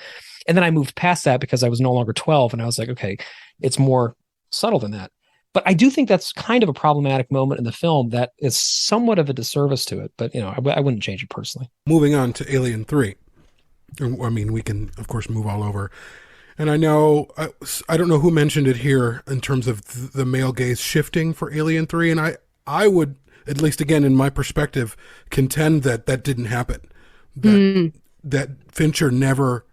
then I moved past that because I was no longer 12 and I was like, okay, it's more subtle than that. But I do think that's kind of a problematic moment in the film that is somewhat of a disservice to it. But, I wouldn't change it personally. Moving on to Alien 3. I mean, we can, of course, move all over. And I know, I don't know who mentioned it here in terms of the male gaze shifting for Alien 3. And I would, at least again, in my perspective, contend that didn't happen. That Fincher never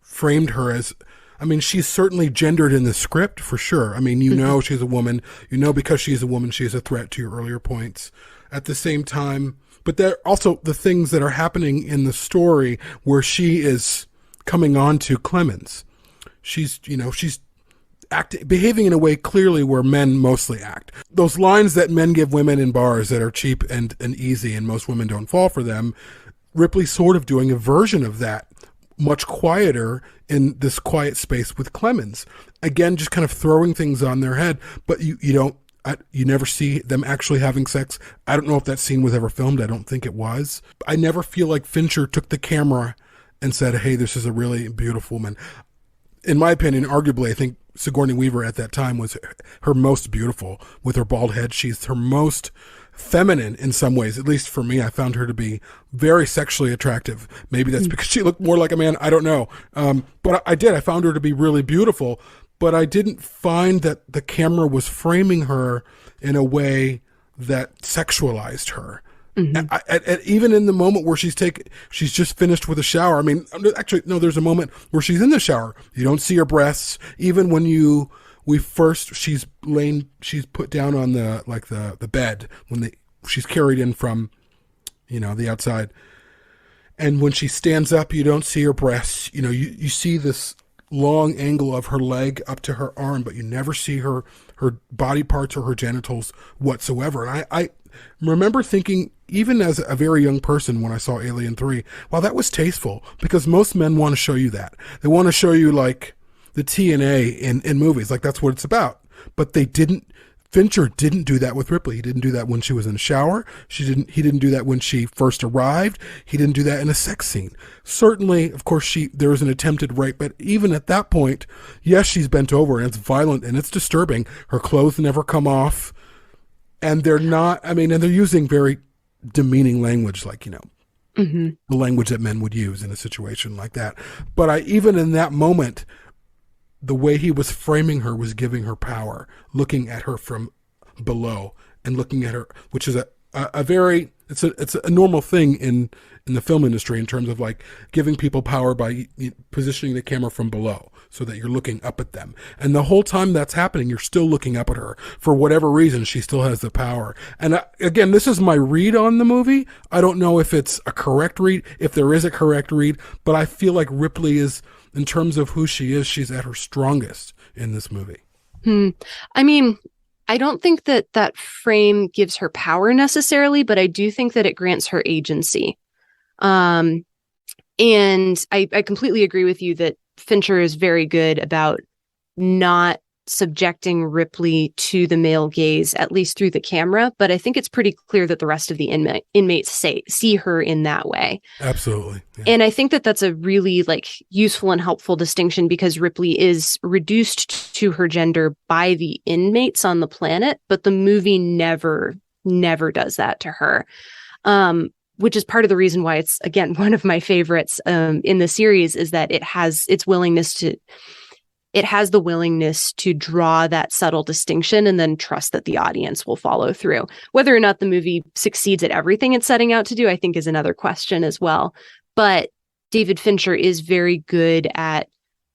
framed her as... I mean, she's certainly gendered in the script, for sure. I mean, she's a woman. Because she's a woman, she's a threat, to your earlier points. At the same time, but there are also the things that are happening in the story where she is coming on to Clemens. She's behaving in a way clearly where men mostly act. Those lines that men give women in bars that are cheap and easy and most women don't fall for them, Ripley's sort of doing a version of that, much quieter in this quiet space with Clemens. Again, just kind of throwing things on their head, but you never see them actually having sex. I don't know if that scene was ever filmed. I don't think it was. I never feel like Fincher took the camera and said, hey, this is a really beautiful woman. In my opinion, arguably, I think Sigourney Weaver at that time was her most beautiful. With her bald head, she's her most feminine in some ways. At least for me, I found her to be very sexually attractive. Maybe that's because she looked more like a man. I don't know. But I found her to be really beautiful. But I didn't find that the camera was framing her in a way that sexualized her. Even in the moment where she's just finished with a shower. I mean, actually, no, there's a moment where she's in the shower. You don't see her breasts. Even when she's put down on the bed when she's carried in from, the outside. And when she stands up, you don't see her breasts. You see this long angle of her leg up to her arm, but you never see her body parts or her genitals whatsoever. And I remember thinking, even as a very young person, when I saw Alien 3, wow, that was tasteful, because most men want to show you that. They want to show you the TNA in movies, that's what it's about. But Fincher didn't do that with Ripley. He didn't do that when she was in the shower. He didn't do that when she first arrived. He didn't do that in a sex scene. Certainly, of course, there was an attempted rape, but even at that point, yes, she's bent over and it's violent and it's disturbing. Her clothes never come off, and they're not, and they're using very demeaning language, like, the language that men would use in a situation like that. But even in that moment, the way he was framing her was giving her power, looking at her from below and looking at her, which is a very, it's a normal thing in the film industry in terms of like giving people power by positioning the camera from below so that you're looking up at them. And the whole time that's happening, you're still looking up at her. For whatever reason, she still has the power. And again, this is my read on the movie. I don't know if it's a correct read, if there is a correct read, but I feel like Ripley is, in terms of who she is, she's at her strongest in this movie. I mean, I don't think that frame gives her power necessarily, but I do think that it grants her agency. And I completely agree with you that Fincher is very good about not subjecting Ripley to the male gaze, at least through the camera. But I think it's pretty clear that the rest of the inmates see her in that way. Absolutely. Yeah. And I think that that's a really like useful and helpful distinction, because Ripley is reduced to her gender by the inmates on the planet, but the movie never does that to her. Which is part of the reason why it's, again, one of my favorites in the series, is that it has the willingness to draw that subtle distinction and then trust that the audience will follow through. Whether or not the movie succeeds at everything it's setting out to do, I think, is another question as well. But David Fincher is very good at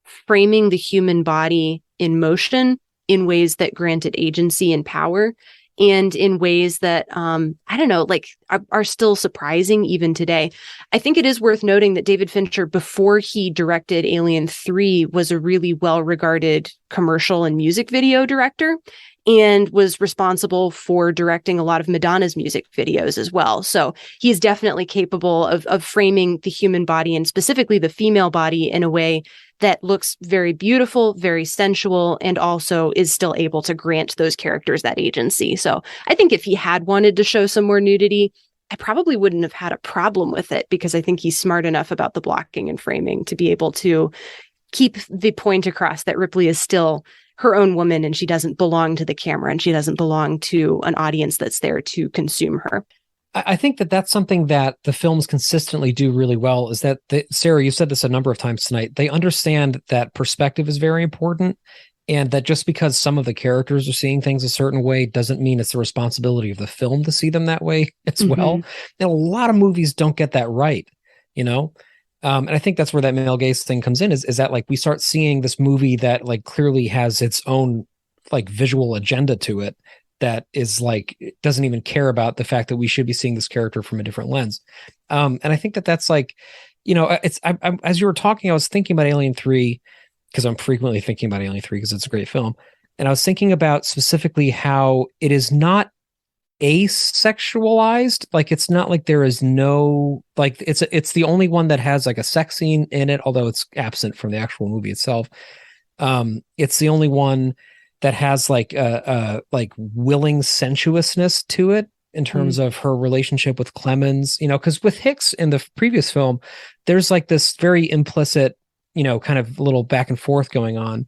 framing the human body in motion in ways that grant it agency and power, and in ways that, I don't know, like are still surprising even today. I think it is worth noting that David Fincher, before he directed Alien 3, was a really well-regarded commercial and music video director, and was responsible for directing a lot of Madonna's music videos as well. So he's definitely capable of framing the human body, and specifically the female body, in a way that looks very beautiful, very sensual, and also is still able to grant those characters that agency. So I think if he had wanted to show some more nudity, I probably wouldn't have had a problem with it, because I think he's smart enough about the blocking and framing to be able to keep the point across that Ripley is still her own woman, and she doesn't belong to the camera, and she doesn't belong to an audience that's there to consume her. I think that that's something that the films consistently do really well, is that Sarah, you said this a number of times tonight, they understand that perspective is very important, and that just because some of the characters are seeing things a certain way doesn't mean it's the responsibility of the film to see them that way as well. And a lot of movies don't get that right, and I think that's where that male gaze thing comes in, is that like we start seeing this movie that like clearly has its own like visual agenda to it, that is like, doesn't even care about the fact that we should be seeing this character from a different lens. And I think that that's like, it's, as you were talking, I was thinking about Alien 3, because I'm frequently thinking about Alien 3 because it's a great film. And I was thinking about specifically how it is not asexualized. Like, it's not like there is no, like, it's the only one that has like a sex scene in it, although it's absent from the actual movie itself. It's the only one that has like like willing sensuousness to it in terms of her relationship with Clemens, because with Hicks in the previous film, there's like this very implicit, kind of little back and forth going on.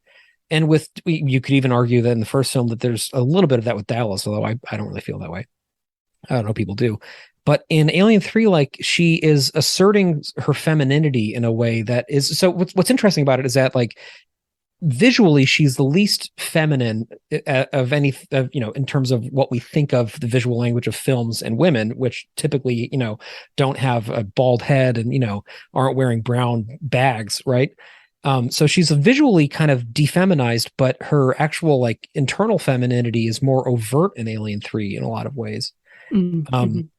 And with, you could even argue that in the first film that there's a little bit of that with Dallas, although I don't really feel that way. I don't know, people do. But in Alien 3, like, she is asserting her femininity in a way that is, so what's interesting about it is that, like, visually she's the least feminine of any, in terms of what we think of the visual language of films and women, which typically, don't have a bald head and, aren't wearing brown bags, right? So she's visually kind of defeminized, but her actual like internal femininity is more overt in Alien 3 in a lot of ways. And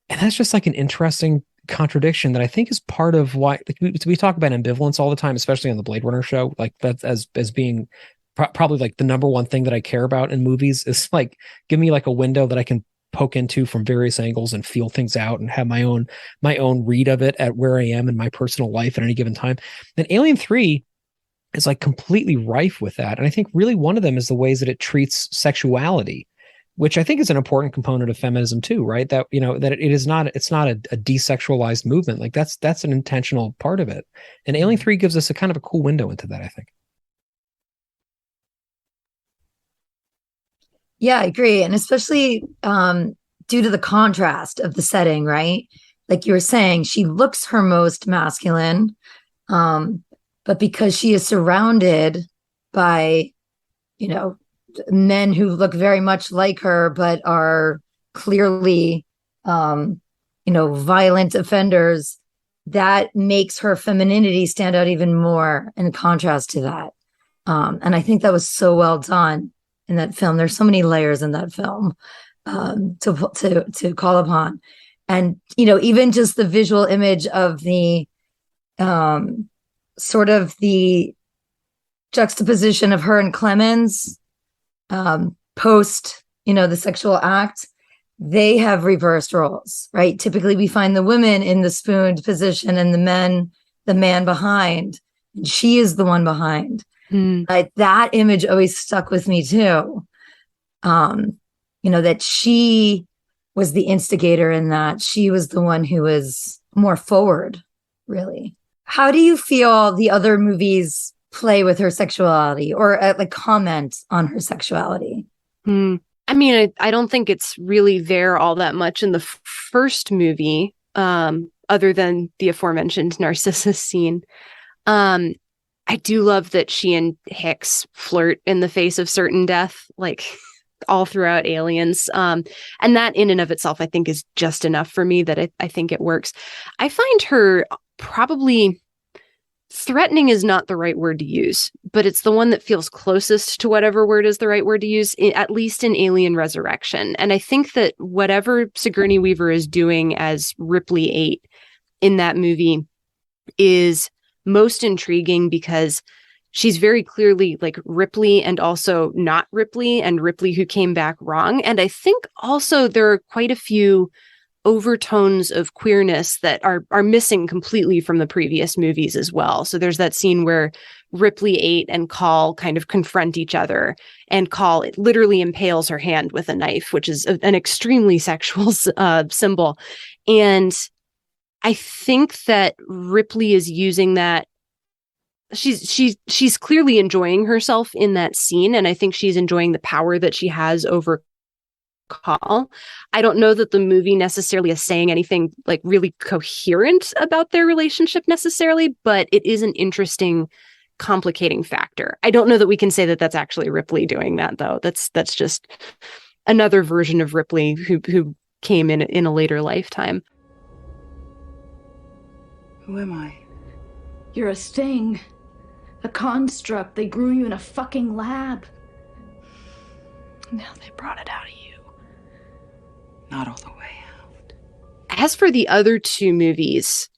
that's just like an interesting contradiction that I think is part of why, like, we talk about ambivalence all the time, especially on the Blade Runner show. Like, that's as being probably like the number one thing that I care about in movies, is like, give me like a window that I can poke into from various angles and feel things out and have my own read of it at where I am in my personal life at any given time. And Alien 3 is like completely rife with that. And I think really one of them is the ways that it treats sexuality, which I think is an important component of feminism too, right? That, that it's not a desexualized movement. Like, that's an intentional part of it. And Alien 3 gives us a kind of a cool window into that, I think. Yeah, I agree. And especially due to the contrast of the setting, right? Like you were saying, she looks her most masculine, but because she is surrounded by, you know, men who look very much like her, but are clearly, you know, violent offenders, that makes her femininity stand out even more in contrast to that. And I think that was so well done in that film. There's so many layers in that film to call upon. And, you know, even just the visual image of the sort of the juxtaposition of her and Clemens post, you know, the sexual act, they have reversed roles, right? Typically we find the women in the spooned position and the man behind, and she is the one behind. That image always stuck with me too. You know, that she was the instigator in that. She was the one who was more forward, really. How do you feel the other movies play with her sexuality or like comment on her sexuality? I mean, I don't think it's really there all that much in the first movie, other than the aforementioned Narcissus scene. I do love that she and Hicks flirt in the face of certain death, like all throughout Aliens. And that in and of itself, I think, is just enough for me that I think it works. I find her probably threatening is not the right word to use, but it's the one that feels closest to whatever word is the right word to use, at least in Alien Resurrection. And I think that whatever Sigourney Weaver is doing as Ripley 8 in that movie is most intriguing because she's very clearly like Ripley and also not Ripley, and Ripley who came back wrong. And I think also there are quite a few overtones of queerness that are missing completely from the previous movies as well. So there's that scene where Ripley 8 and Call kind of confront each other, and Call it literally impales her hand with a knife, which is an extremely sexual symbol. And I think that Ripley is using that. She's clearly enjoying herself in that scene, and I think she's enjoying the power that she has over Call. I don't know that the movie necessarily is saying anything like really coherent about their relationship necessarily, but it is an interesting complicating factor. I don't know that we can say that that's actually Ripley doing that, though. That's just another version of Ripley who came in a later lifetime. Who am I? You're a thing. A construct. They grew you in a fucking lab. Now they brought it out of you. Not all the way out. As for the other two movies,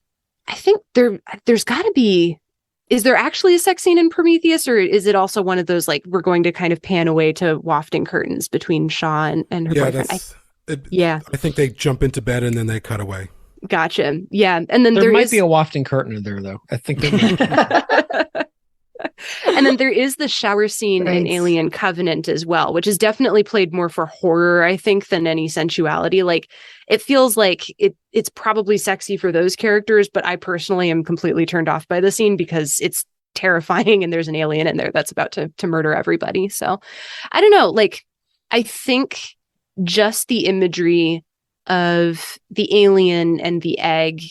I think there's got to be... Is there actually a sex scene in Prometheus, or is it also one of those, like, we're going to kind of pan away to wafting curtains between Shaw and her boyfriend? I think they jump into bed and then they cut away. Gotcha. Yeah. And then there might be a wafting curtain in there, though. I think And then there is the shower scene in Alien Covenant as well, which is definitely played more for horror, I think, than any sensuality. Like, it feels like it's probably sexy for those characters, but I personally am completely turned off by the scene because it's terrifying and there's an alien in there that's about to murder everybody. So I don't know. Like, I think just the imagery of the alien and the egg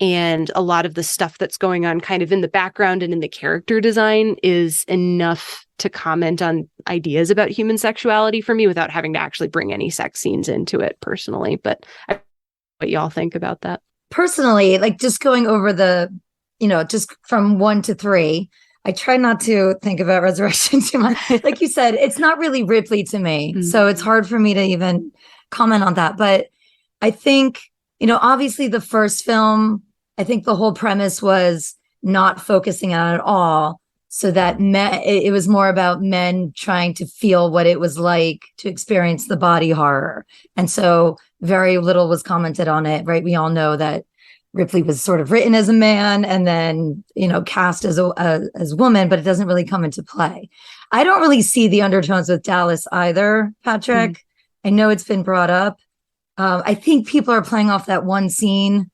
and a lot of the stuff that's going on kind of in the background and in the character design is enough to comment on ideas about human sexuality for me without having to actually bring any sex scenes into it personally. But I don't know what y'all think about that. Personally, like, just going over the, just from 1 to 3, I try not to think about Resurrection too much. Like you said, it's not really Ripley to me. Mm-hmm. So it's hard for me to even comment on that. But I think, obviously the first film, I think the whole premise was not focusing on it at all. So that it was more about men trying to feel what it was like to experience the body horror. And so very little was commented on it, right? We all know that Ripley was sort of written as a man and then, cast as a woman, but it doesn't really come into play. I don't really see the undertones with Dallas either, Patrick. Mm-hmm. I know it's been brought up. I think people are playing off that one scene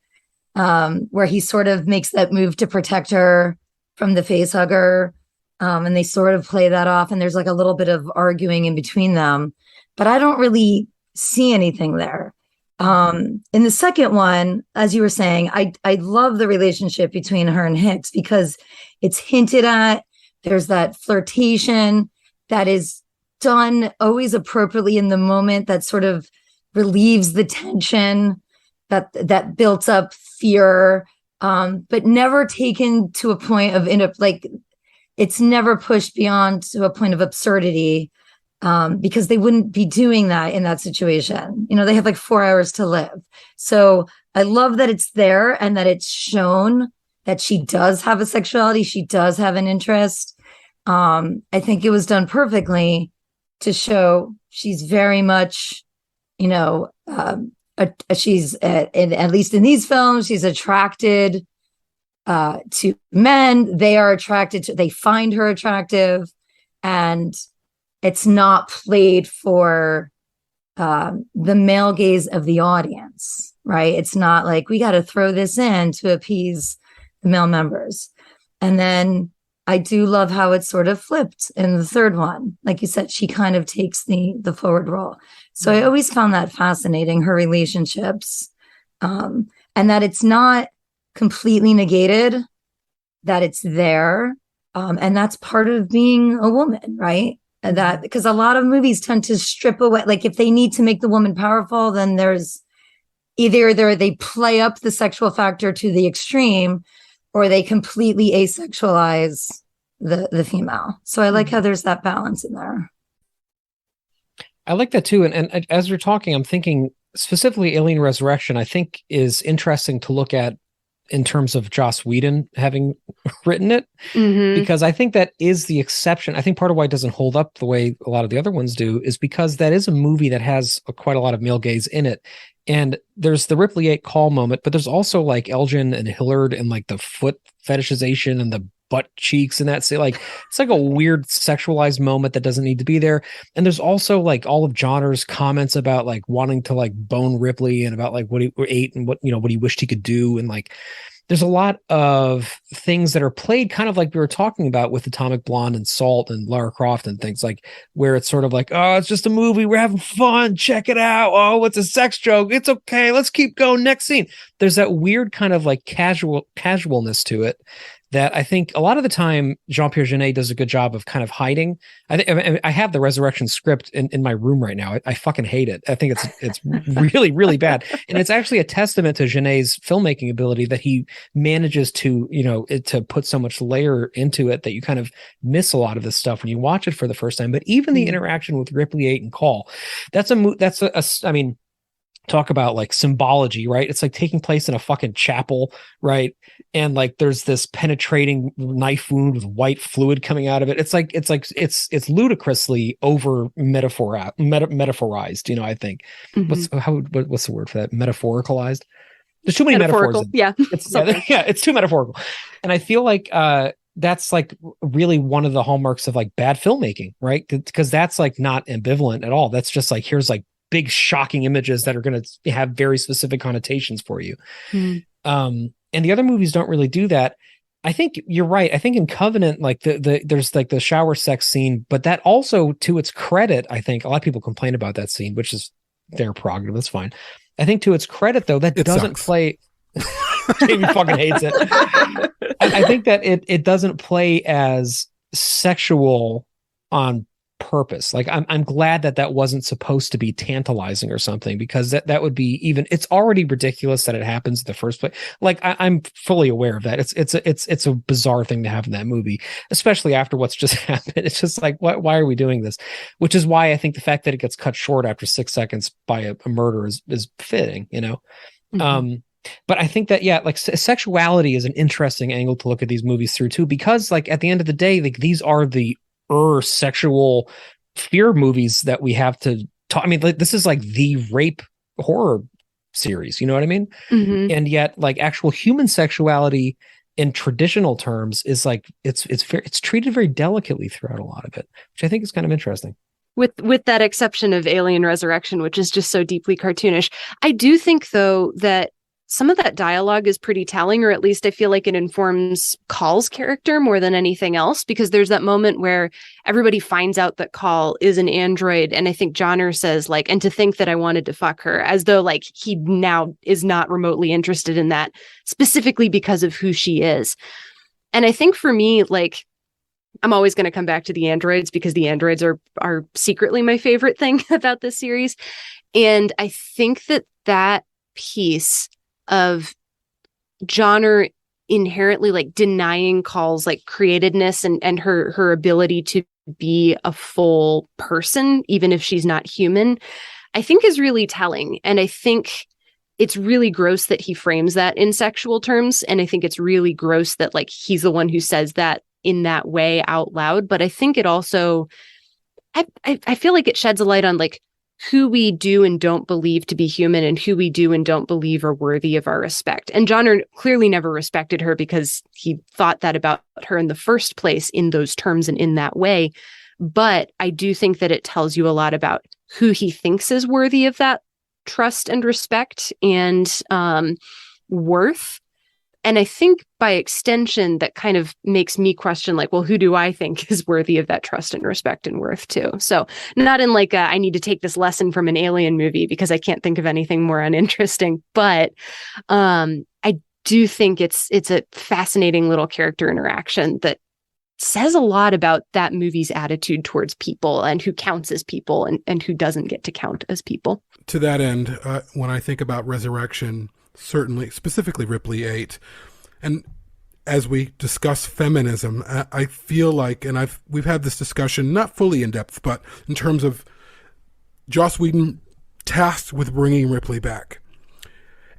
where he sort of makes that move to protect her from the face hugger. And they sort of play that off. And there's like a little bit of arguing in between them. But I don't really see anything there. In the second one, as you were saying, I love the relationship between her and Hicks because it's hinted at. There's that flirtation that is done always appropriately in the moment that sort of relieves the tension that built up fear, but never taken to a point of it's never pushed beyond to a point of absurdity. Because they wouldn't be doing that in that situation. They have like 4 hours to live. So I love that it's there and that it's shown that she does have a sexuality. She does have an interest. I think it was done perfectly to show she's very much, she's at least in these films, she's attracted to men. They find her attractive, and it's not played for the male gaze of the audience, right? It's not like we got to throw this in to appease the male members. And then I do love how it's sort of flipped in the third one. Like you said, she kind of takes the forward role. So I always found that fascinating, her relationships, and that it's not completely negated, that it's there. And that's part of being a woman, right? That because a lot of movies tend to strip away, like if they need to make the woman powerful, then there's either they play up the sexual factor to the extreme, or they completely asexualize the female. So I like how there's that balance in there. I like that too. And as you're talking, I'm thinking specifically Alien Resurrection, I think is interesting to look at in terms of Joss Whedon having written it, because I think that is the exception. I think part of why it doesn't hold up the way a lot of the other ones do is because that is a movie that has quite a lot of male gaze in it. And there's the Ripley 8 call moment, but there's also like Elgin and Hillard and like the foot fetishization and the butt cheeks and that's like, it's like a weird sexualized moment that doesn't need to be there. And there's also like all of Johnner's comments about like wanting to like bone Ripley and about like what he ate and what he wished he could do. And like, there's a lot of things that are played kind of like we were talking about with Atomic Blonde and Salt and Lara Croft and things like where it's sort of like, oh, it's just a movie. We're having fun. Check it out. Oh, it's a sex joke. It's okay. Let's keep going. Next scene. There's that weird kind of like casualness to it that I think a lot of the time Jean-Pierre Jeunet does a good job of kind of hiding. I have the Resurrection script in my room right now. I fucking hate it. I think it's really, really bad. And it's actually a testament to Jeunet's filmmaking ability that he manages to, to put so much layer into it that you kind of miss a lot of this stuff when you watch it for the first time. But even the interaction with Ripley 8 and Call, I mean, talk about like symbology, right? It's like taking place in a fucking chapel, right? And like there's this penetrating knife wound with white fluid coming out of it. It's ludicrously over metaphorized, I think. What's the word for that? Metaphoricalized? There's too many metaphors. Yeah. It's too metaphorical. And I feel like that's like really one of the hallmarks of like bad filmmaking, right? Because that's like not ambivalent at all. That's just like, here's like big shocking images that are going to have very specific connotations for you. And the other movies don't really do that. I think you're right. I think in Covenant, like there's like the shower sex scene, but that also, to its credit, I think a lot of people complain about that scene, which is their prerogative. That's fine. I think to its credit, though, that doesn't play. Jamie fucking hates it. I think that it doesn't play as sexual on purpose. Like I'm glad that wasn't supposed to be tantalizing or something, because that would be it's already ridiculous that it happens in the first place. Like I'm fully aware of that. It's a bizarre thing to have in that movie, especially after what's just happened. It's just like, why are we doing this? Which is why I think the fact that it gets cut short after 6 seconds by a murder is fitting, But I think that, like sexuality is an interesting angle to look at these movies through too, because like at the end of the day, like these are the sexual fear movies that we have to talk. I mean, like, this is like the rape horror series, you know what I mean? And yet like actual human sexuality in traditional terms is like, it's treated very delicately throughout a lot of it, which I think is kind of interesting. With that exception of Alien Resurrection, which is just so deeply cartoonish. I do think though that some of that dialogue is pretty telling, or at least I feel like it informs Call's character more than anything else, because there's that moment where everybody finds out that Call is an android. And I think Johnner says, like, and to think that I wanted to fuck her, as though like he now is not remotely interested in that, specifically because of who she is. And I think for me, like, I'm always going to come back to the androids because the androids are secretly my favorite thing about this series. And I think that piece of Johnner inherently like denying Call's like createdness and her ability to be a full person, even if she's not human, I think is really telling. And I think it's really gross that he frames that in sexual terms. And I think it's really gross that like he's the one who says that in that way out loud. But I think it also, I feel like it sheds a light on like who we do and don't believe to be human and who we do and don't believe are worthy of our respect. And Johnner clearly never respected her because he thought that about her in the first place in those terms and in that way. But I do think that it tells you a lot about who he thinks is worthy of that trust and respect and worth. And I think by extension, that kind of makes me question, like, well, who do I think is worthy of that trust and respect and worth too? So not in like I need to take this lesson from an alien movie because I can't think of anything more uninteresting. But I do think it's a fascinating little character interaction that says a lot about that movie's attitude towards people and who counts as people and who doesn't get to count as people. To that end, when I think about Resurrection, certainly, specifically Ripley 8, and as we discuss feminism, I feel like, and we've had this discussion, not fully in depth, but in terms of Joss Whedon tasked with bringing Ripley back.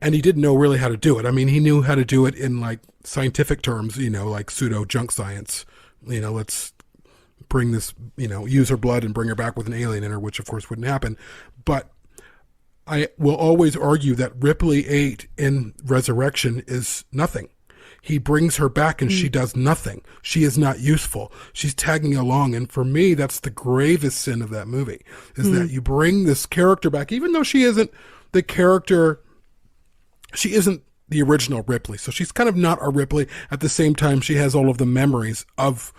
And he didn't know really how to do it. I mean, he knew how to do it in like scientific terms, like pseudo junk science. Let's bring this, use her blood and bring her back with an alien in her, which of course wouldn't happen. But I will always argue that Ripley 8 in Resurrection is nothing. He brings her back and she does nothing. She is not useful. She's tagging along. And for me, that's the gravest sin of that movie, is that you bring this character back, even though she isn't the character, she isn't the original Ripley. So she's kind of not a Ripley. At the same time, she has all of the memories of,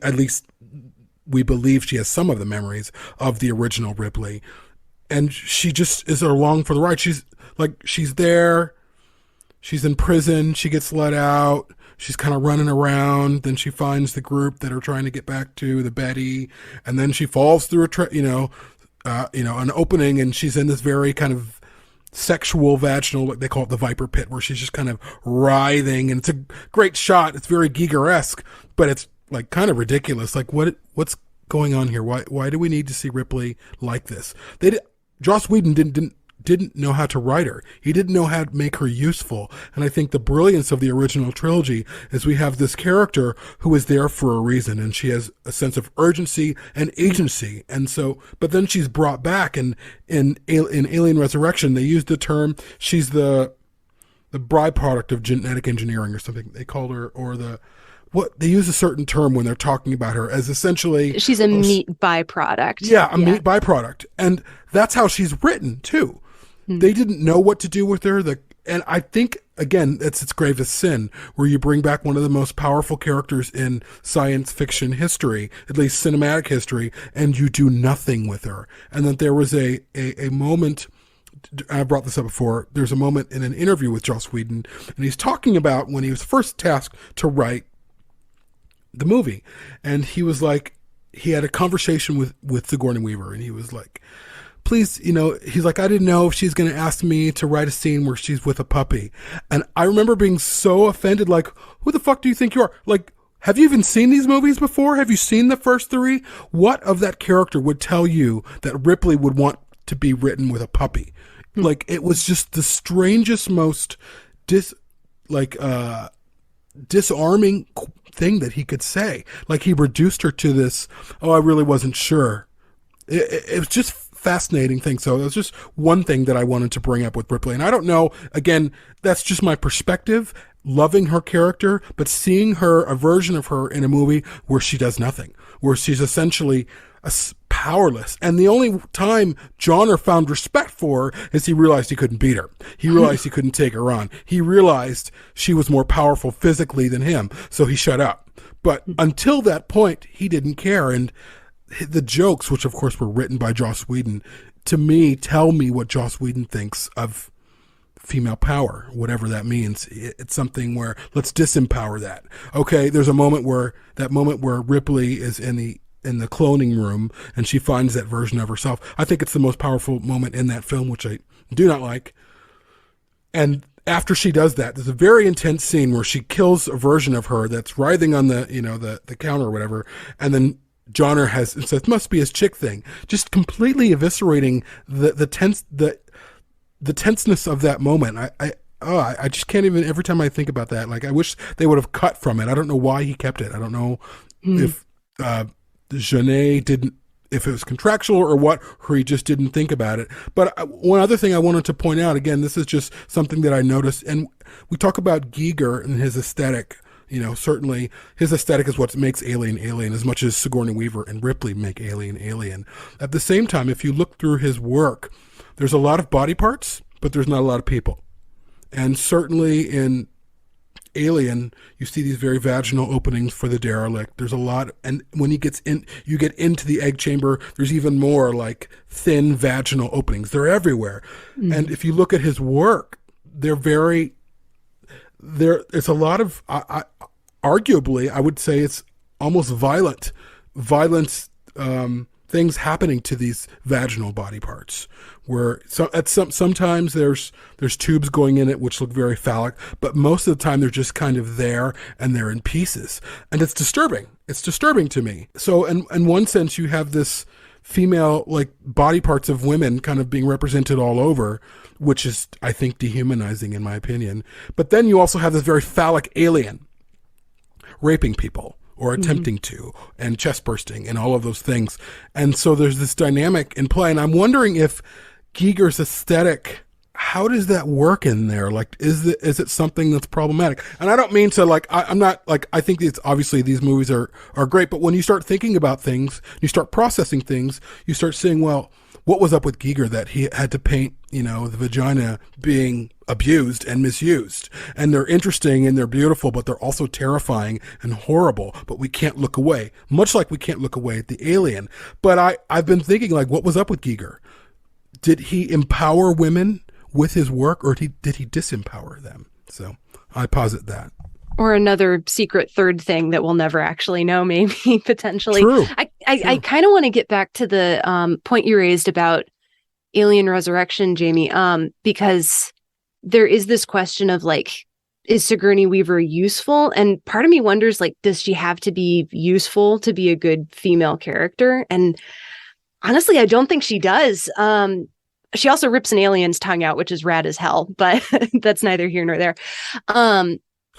at least we believe she has some of the memories of the original Ripley. And she just is along for the ride. She's there. She's in prison. She gets let out. She's kind of running around. Then she finds the group that are trying to get back to the Betty. And then she falls through an opening, and she's in this very kind of sexual vaginal, they call it the Viper Pit, where she's just kind of writhing. And it's a great shot. It's very Giger-esque, but it's like kind of ridiculous. Like what's going on here? Why do we need to see Ripley like this? Joss Whedon didn't know how to write her. He didn't know how to make her useful. And I think the brilliance of the original trilogy is we have this character who is there for a reason, and she has a sense of urgency and agency. And so, but then she's brought back, and in Alien Resurrection, they used the term, she's the byproduct of genetic engineering or something they called her, or they use a certain term when they're talking about her as essentially she's a meat byproduct. Yeah, a meat byproduct. And that's how she's written too. They didn't know what to do with her. And I think, again, it's its gravest sin, where you bring back one of the most powerful characters in science fiction history, at least cinematic history, and you do nothing with her. And that there was a moment, I brought this up before, there's a moment in an interview with Joss Whedon, and he's talking about when he was first tasked to write the movie, and he was like, he had a conversation with Sigourney Weaver, and he was like, please, he's like, I didn't know if she's going to ask me to write a scene where she's with a puppy. And I remember being so offended, like, who the fuck do you think you are? Like, have you even seen these movies before? Have you seen the first three? What of that character would tell you that Ripley would want to be written with a puppy? Like, it was just the strangest, most disarming thing that he could say. Like, he reduced her to this, I really wasn't sure. It was just fascinating thing. So it was just one thing that I wanted to bring up with Ripley. And I don't know, again, that's just my perspective, loving her character, but seeing a version of her in a movie where she does nothing, where she's essentially a powerless. And the only time Johnner found respect for her is he realized he couldn't beat her. He realized he couldn't take her on. He realized she was more powerful physically than him, so he shut up. But until that point, he didn't care. And the jokes, which of course were written by Joss Whedon, to me, tell me what Joss Whedon thinks of female power, whatever that means. It's something where let's disempower that. Okay, there's a moment where Ripley is in the cloning room and she finds that version of herself. I think it's the most powerful moment in that film, which I do not like. And after she does that, there's a very intense scene where she kills a version of her that's writhing on the counter or whatever, and then Johnner says it must be his chick thing, just completely eviscerating the tenseness of that moment. I just can't even, every time I think about that, like I wish they would have cut from it. I don't know why he kept it. I don't know if Jaime didn't, if it was contractual or what, or he just didn't think about it. But one other thing I wanted to point out, again, this is just something that I noticed, and we talk about Giger and his aesthetic. Certainly his aesthetic is what makes Alien Alien, as much as Sigourney Weaver and Ripley make Alien Alien. At the same time, if you look through his work, there's a lot of body parts, but there's not a lot of people. And certainly in Alien, you see these very vaginal openings for the derelict. There's a lot, and when you get into the egg chamber, there's even more like thin vaginal openings. They're everywhere. Mm-hmm. And if you look at his work, it's a lot of, arguably, I would say it's almost violent things happening to these vaginal body parts, where sometimes there's tubes going in it which look very phallic, but most of the time they're just kind of there and they're in pieces, and it's disturbing. It's disturbing to me. So in one sense, you have this female, like, body parts of women kind of being represented all over, which is, I think, dehumanizing in my opinion. But then you also have this very phallic alien raping people or attempting to, and chest bursting and all of those things. And so there's this dynamic in play. And I'm wondering if Giger's aesthetic, how does that work in there? Like, is it something that's problematic? And I don't mean to, like, I'm not, like, I think it's obviously these movies are great, but when you start thinking about things, you start processing things, you start saying, well, what was up with Giger that he had to paint, the vagina being abused and misused? And they're interesting and they're beautiful, but they're also terrifying and horrible, but we can't look away, much like we can't look away at the alien. But I've been thinking, like, what was up with Giger? Did he empower women with his work, or did he disempower them? So I posit that. Or another secret third thing that we'll never actually know, maybe, potentially. True. I kind of want to get back to the point you raised about Alien Resurrection, Jaime, because there is this question of, like, is Sigourney Weaver useful? And part of me wonders, like, does she have to be useful to be a good female character? And honestly, I don't think she does. She also rips an alien's tongue out, which is rad as hell, but that's neither here nor there.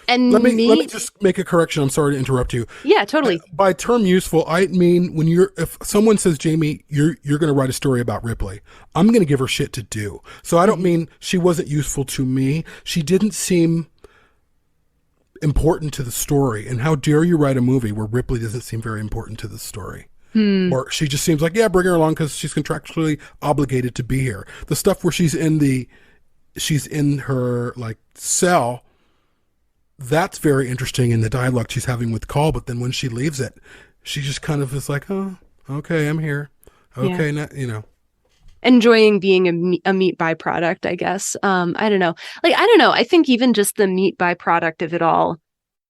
And let me just make a correction. I'm sorry to interrupt you. Yeah, totally. By term useful, I mean if someone says, Jaime, you're going to write a story about Ripley, I'm going to give her shit to do. So I don't mean she wasn't useful to me. She didn't seem important to the story. And how dare you write a movie where Ripley doesn't seem very important to the story? Or she just seems like, yeah, bring her along because she's contractually obligated to be here. The stuff where she's in her, like, cell, that's very interesting in the dialogue she's having with Call, but then when she leaves it, she just kind of is like, oh, okay, I'm here. Okay, now, enjoying being a meat byproduct, I guess. I don't know. I think even just the meat byproduct of it all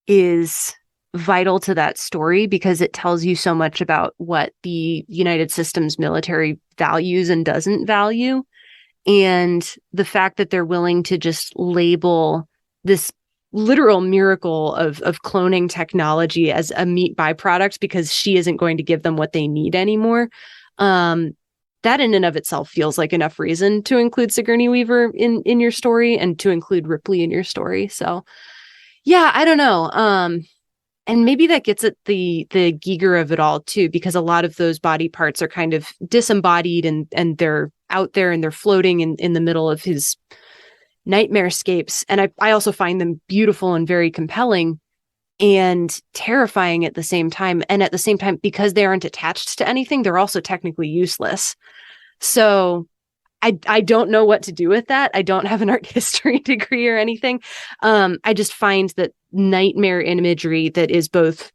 is vital to that story, because it tells you so much about what the United Systems military values and doesn't value. And the fact that they're willing to just label this literal miracle of cloning technology as a meat byproduct because she isn't going to give them what they need anymore. That in and of itself feels like enough reason to include Sigourney Weaver in your story and to include Ripley in your story. So yeah, I don't know. And maybe that gets at the Giger of it all too, because a lot of those body parts are kind of disembodied and they're out there and they're floating in the middle of his nightmarescapes. And I also find them beautiful and very compelling. and terrifying at the same time. And at the same time, because they aren't attached to anything, they're also technically useless. So I don't know what to do with that. I don't have an art history degree or anything. I just find that nightmare imagery that is both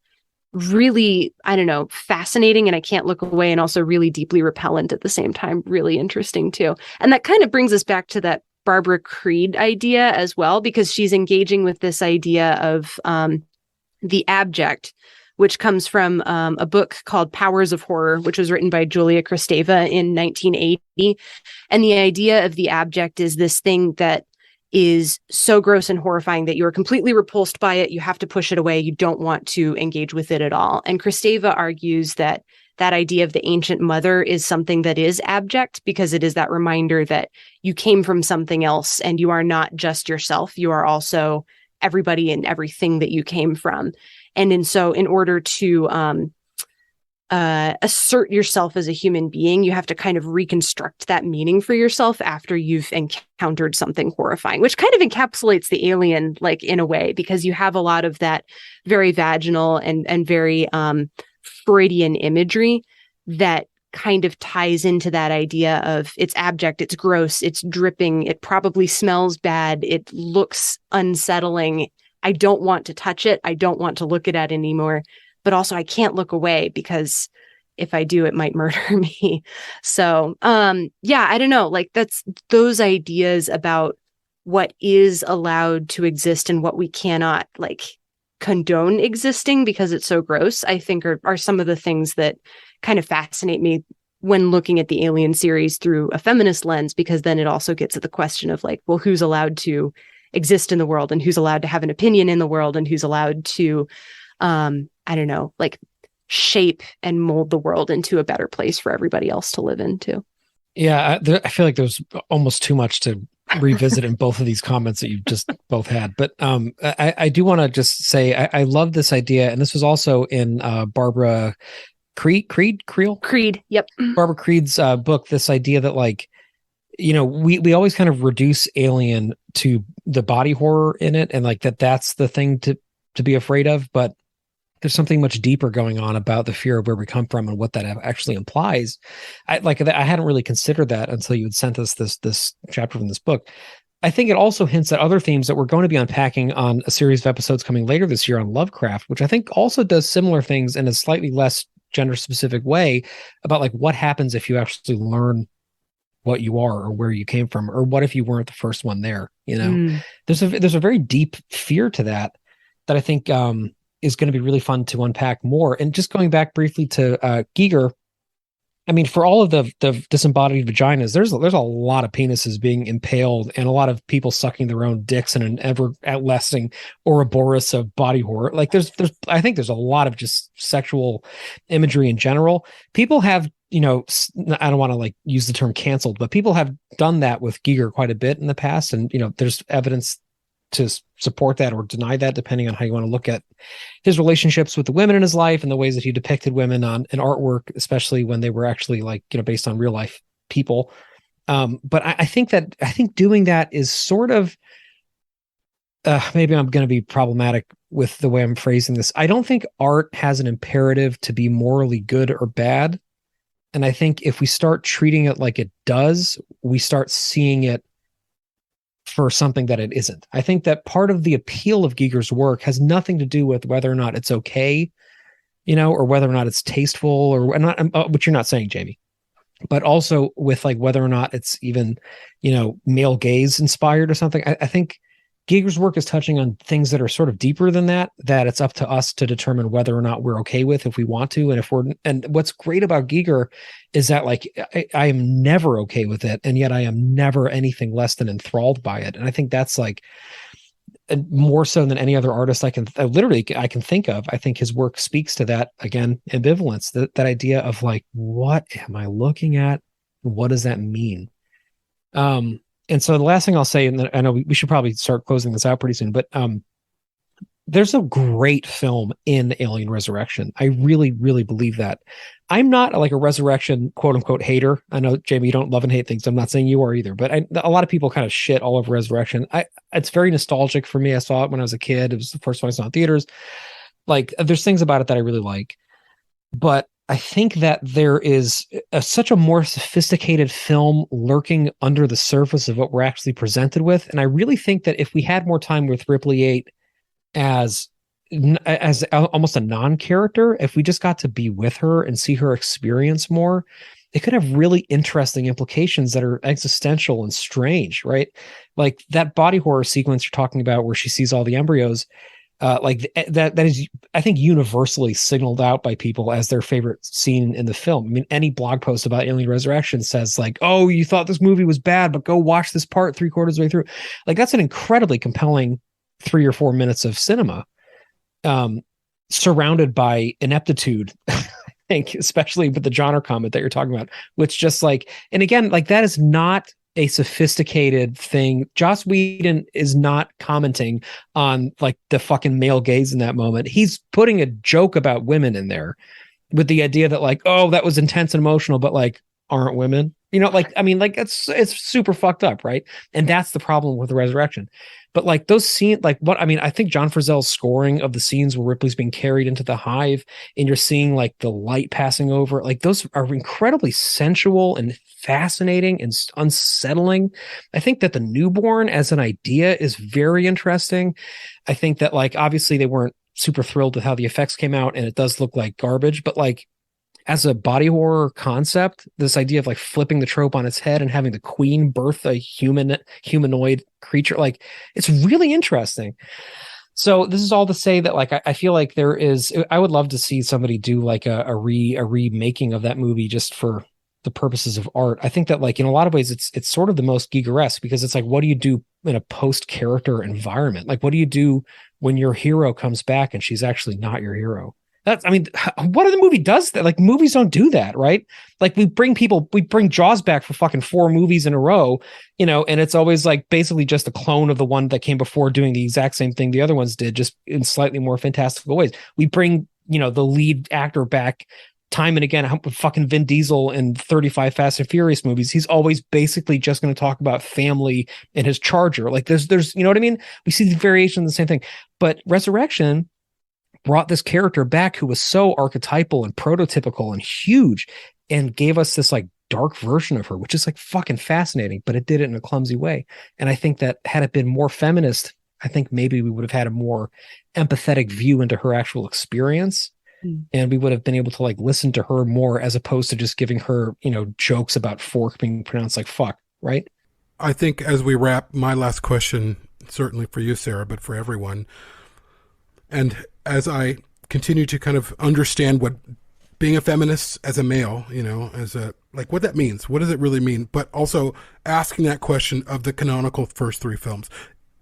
really, I don't know, fascinating, and I can't look away, and also really deeply repellent at the same time, really interesting too. And that kind of brings us back to that Barbara Creed idea as well, because she's engaging with this idea of the abject, which comes from a book called Powers of Horror, which was written by Julia Kristeva in 1980. And the idea of the abject is this thing that is so gross and horrifying that you're completely repulsed by it. You have to push it away. You don't want to engage with it at all. And Kristeva argues that that idea of the ancient mother is something that is abject, because it is that reminder that you came from something else and you are not just yourself. You are also everybody and everything that you came from. And so in order to assert yourself as a human being, you have to kind of reconstruct that meaning for yourself after you've encountered something horrifying, which kind of encapsulates the alien, like, in a way, because you have a lot of that very vaginal and very Freudian imagery that kind of ties into that idea of it's abject, it's gross, it's dripping, it probably smells bad, it looks unsettling. I don't want to touch it. I don't want to look at it anymore. But also I can't look away, because if I do, it might murder me. So, yeah, I don't know. Like, that's those ideas about what is allowed to exist and what we cannot, like, condone existing because it's so gross, I think are some of the things that kind of fascinate me when looking at the Alien series through a feminist lens, because then it also gets at the question of, like, well, who's allowed to exist in the world, and who's allowed to have an opinion in the world, and who's allowed to, I don't know, like, shape and mold the world into a better place for everybody else to live into. Yeah, I feel like there's almost too much to revisit in both of these comments that you've just both had. But I do want to just say I love this idea, and this was also in Barbara Creed. Yep. Barbara Creed's book. This idea that, like, you know, we always kind of reduce Alien to the body horror in it, and like that's the thing to be afraid of, but there's something much deeper going on about the fear of where we come from and what that actually implies. I hadn't really considered that until you had sent us this chapter from this book. I think it also hints at other themes that we're going to be unpacking on a series of episodes coming later this year on Lovecraft, which I think also does similar things in a slightly less gender specific way about, like, what happens if you actually learn what you are or where you came from, or what if you weren't the first one there, you know? There's a very deep fear to that I think is going to be really fun to unpack more. And just going back briefly to Giger, I mean, for all of the disembodied vaginas, there's a lot of penises being impaled and a lot of people sucking their own dicks in an everlasting Ouroboros of body horror. Like, I think there's a lot of just sexual imagery in general. People have, you know, I don't want to, like, use the term canceled, but people have done that with Giger quite a bit in the past. And, you know, there's evidence to support that or deny that, depending on how you want to look at his relationships with the women in his life and the ways that he depicted women in artwork, especially when they were actually, like, you know, based on real life people. But I think doing that is sort of, maybe I'm going to be problematic with the way I'm phrasing this. I don't think art has an imperative to be morally good or bad. And I think if we start treating it like it does, we start seeing it for something that it isn't. I think that part of the appeal of Giger's work has nothing to do with whether or not it's okay, you know, or whether or not it's tasteful, or not, which you're not saying, Jaime, but also with, like, whether or not it's even, you know, male gaze inspired or something. I think Giger's work is touching on things that are sort of deeper than that it's up to us to determine whether or not we're okay with, if we want to. And what's great about Giger is that, like, I am never okay with it. And yet I am never anything less than enthralled by it. And I think that's, like, more so than any other artist I can think of. I think his work speaks to that, again, ambivalence, that idea of, like, what am I looking at? What does that mean? And so the last thing I'll say, and I know we should probably start closing this out pretty soon, but there's a great film in Alien Resurrection. I really, really believe that. I'm not, like, a Resurrection quote unquote hater. I know, Jaime, you don't love and hate things. I'm not saying you are either, but a lot of people kind of shit all over Resurrection. It's very nostalgic for me. I saw it when I was a kid. It was the first one I saw in theaters. Like, there's things about it that I really like, but I think that there is such a more sophisticated film lurking under the surface of what we're actually presented with. And I really think that if we had more time with Ripley 8 as almost a non-character, if we just got to be with her and see her experience more, it could have really interesting implications that are existential and strange, right? Like that body horror sequence you're talking about where she sees all the embryos. That is, I think, universally signaled out by people as their favorite scene in the film. I mean, any blog post about Alien Resurrection says like, "Oh, you thought this movie was bad, but go watch this part 3/4 of the way through." Like, that's an incredibly compelling 3 or 4 minutes of cinema, surrounded by ineptitude. I think, especially with the genre comment that you're talking about, which just like, and again, like that is not a sophisticated thing. Joss Whedon is not commenting on like the fucking male gaze in that moment. He's putting a joke about women in there with the idea that like, oh, that was intense and emotional, but like, aren't women? You know, like, I mean, like it's super fucked up, right? And that's the problem with the Resurrection. But like those scenes, like what, I mean, I think John Frizzell's scoring of the scenes where Ripley's being carried into the hive and you're seeing like the light passing over, like those are incredibly sensual and fascinating and unsettling. I think that the newborn as an idea is very interesting. I think that like, obviously they weren't super thrilled with how the effects came out and it does look like garbage, but like, as a body horror concept, this idea of like flipping the trope on its head and having the queen birth a humanoid creature, like it's really interesting. So this is all to say that like I feel like I would love to see somebody do like a remaking of that movie just for the purposes of art. I think that like in a lot of ways it's sort of the most Gigeresque because it's like, what do you do in a post-character environment? Like what do you do when your hero comes back and she's actually not your hero? I mean, what other movie does that? Like movies don't do that, right? Like we bring Jaws back for fucking 4 movies in a row, you know, and it's always like basically just a clone of the one that came before doing the exact same thing the other ones did, just in slightly more fantastical ways. We bring, you know, the lead actor back time and again, fucking Vin Diesel in 35 Fast and Furious movies. He's always basically just going to talk about family and his Charger. Like there's, you know what I mean? We see the variation of the same thing, but Resurrection brought this character back who was so archetypal and prototypical and huge and gave us this like dark version of her, which is like fucking fascinating, but it did it in a clumsy way. And I think that had it been more feminist, I think maybe we would have had a more empathetic view into her actual experience. And we would have been able to like listen to her more as opposed to just giving her, you know, jokes about fork being pronounced like fuck, right? I think as we wrap, my last question, certainly for you, Sarah, but for everyone, and as I continue to kind of understand what being a feminist as a male, you know, as a, like what that means, what does it really mean? But also asking that question of the canonical first 3 films.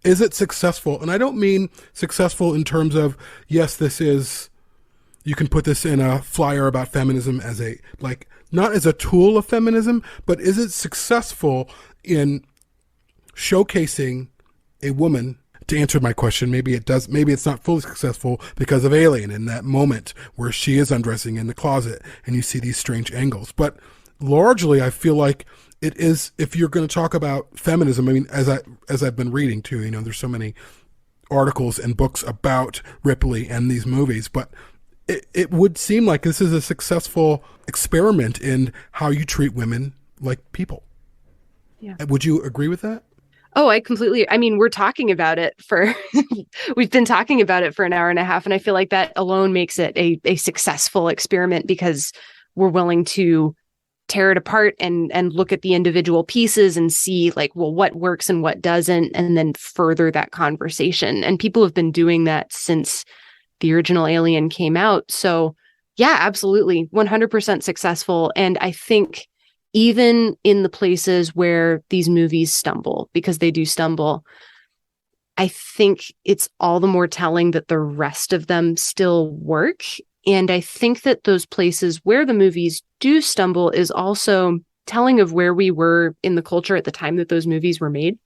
Is it successful? And I don't mean successful in terms of, yes, this is, you can put this in a flyer about feminism as a, like, not as a tool of feminism, but is it successful in showcasing a woman? To answer my question, maybe it does, maybe it's not fully successful because of Alien in that moment where she is undressing in the closet and you see these strange angles. But largely, I feel like it is, if you're going to talk about feminism, I mean, as I've been reading too, you know, there's so many articles and books about Ripley and these movies, but it would seem like this is a successful experiment in how you treat women like people. Yeah. Would you agree with that? Oh, I mean, we're talking about it we've been talking about it for an hour and a half. And I feel like that alone makes it a successful experiment because we're willing to tear it apart and look at the individual pieces and see like, well, what works and what doesn't, and then further that conversation. And people have been doing that since the original Alien came out. So yeah, absolutely. 100% successful. And I think even in the places where these movies stumble, because they do stumble, I think it's all the more telling that the rest of them still work. And I think that those places where the movies do stumble is also telling of where we were in the culture at the time that those movies were made.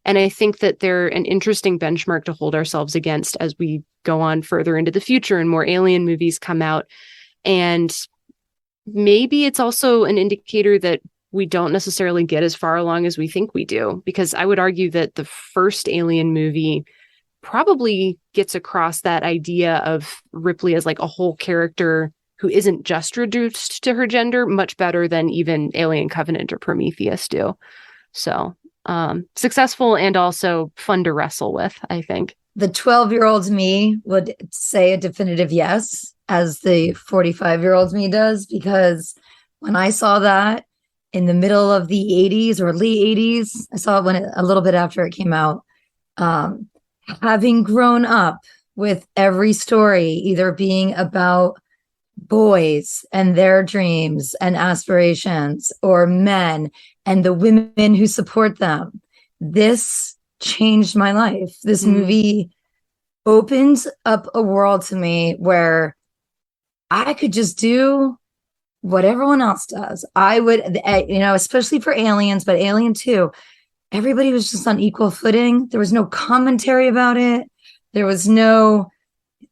And I think that they're an interesting benchmark to hold ourselves against as we go on further into the future and more Alien movies come out. And maybe it's also an indicator that we don't necessarily get as far along as we think we do, because I would argue that the first Alien movie probably gets across that idea of Ripley as like a whole character who isn't just reduced to her gender much better than even Alien Covenant or Prometheus do. So successful and also fun to wrestle with, I think. The 12-year-old me would say a definitive yes, as the 45-year-old me does, because when I saw that in the middle of the 80s or late 80s, I saw it a little bit after it came out. Having grown up with every story either being about boys and their dreams and aspirations, or men and the women who support them, this changed my life. This movie opens up a world to me where I could just do what everyone else does. I would, especially for Aliens, but Alien 2, everybody was just on equal footing. There was no commentary about it. There was no,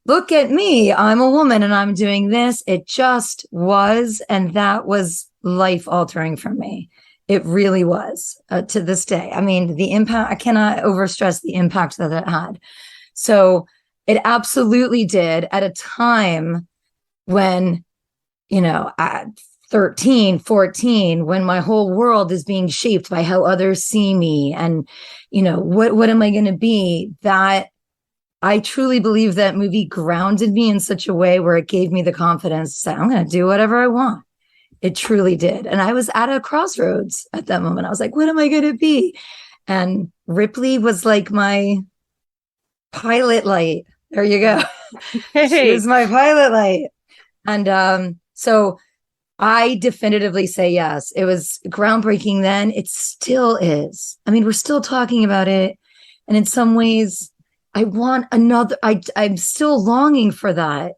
look at me, I'm a woman and I'm doing this. It just was. And that was life altering for me. It really was, to this day. I mean, the impact, I cannot overstress the impact that it had. So it absolutely did, at a time when, at 13, 14, when my whole world is being shaped by how others see me and, what am I going to be? That I truly believe that movie grounded me in such a way where it gave me the confidence to say, I'm going to do whatever I want. It truly did. And I was at a crossroads at that moment. I was like, what am I going to be? And Ripley was like my pilot light. There you go. Hey. She was my pilot light. And so I definitively say yes. It was groundbreaking then. It still is. I mean, we're still talking about it. And in some ways, I want another. I'm still longing for that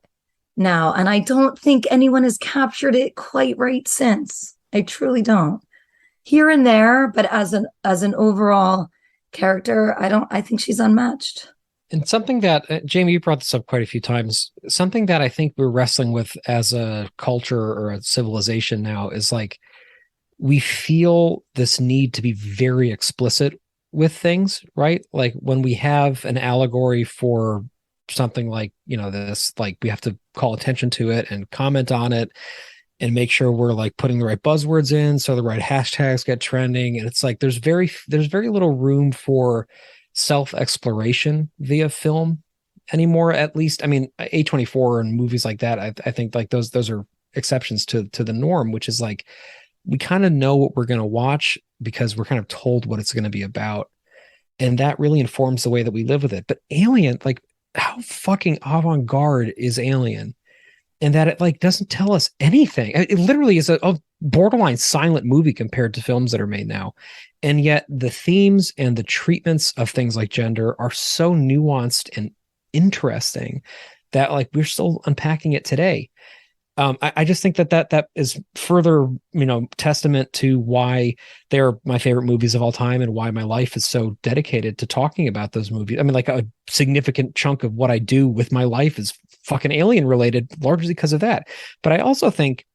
now. And I don't think anyone has captured it quite right since. I truly don't. Here and there, but as an overall character, I think she's unmatched. And something that, Jaime, you brought this up quite a few times, something that I think we're wrestling with as a culture or a civilization now is like, we feel this need to be very explicit with things, right? Like when we have an allegory for something like, this, like we have to call attention to it and comment on it and make sure we're like putting the right buzzwords in so the right hashtags get trending. And it's like, there's very little room for self-exploration via film anymore. At least, I mean, A24 and movies like that, I think like those are exceptions to the norm, which is like, we kind of know what we're going to watch because we're kind of told what it's going to be about. And that really informs the way that we live with it. But Alien, like how fucking avant-garde is Alien? And that it like doesn't tell us anything. It literally is a borderline silent movie compared to films that are made now. And yet the themes and the treatments of things like gender are so nuanced and interesting that like we're still unpacking it today. I just think that is further, testament to why they're my favorite movies of all time and why my life is so dedicated to talking about those movies. I mean, like a significant chunk of what I do with my life is fucking Alien related, largely because of that. But I also think,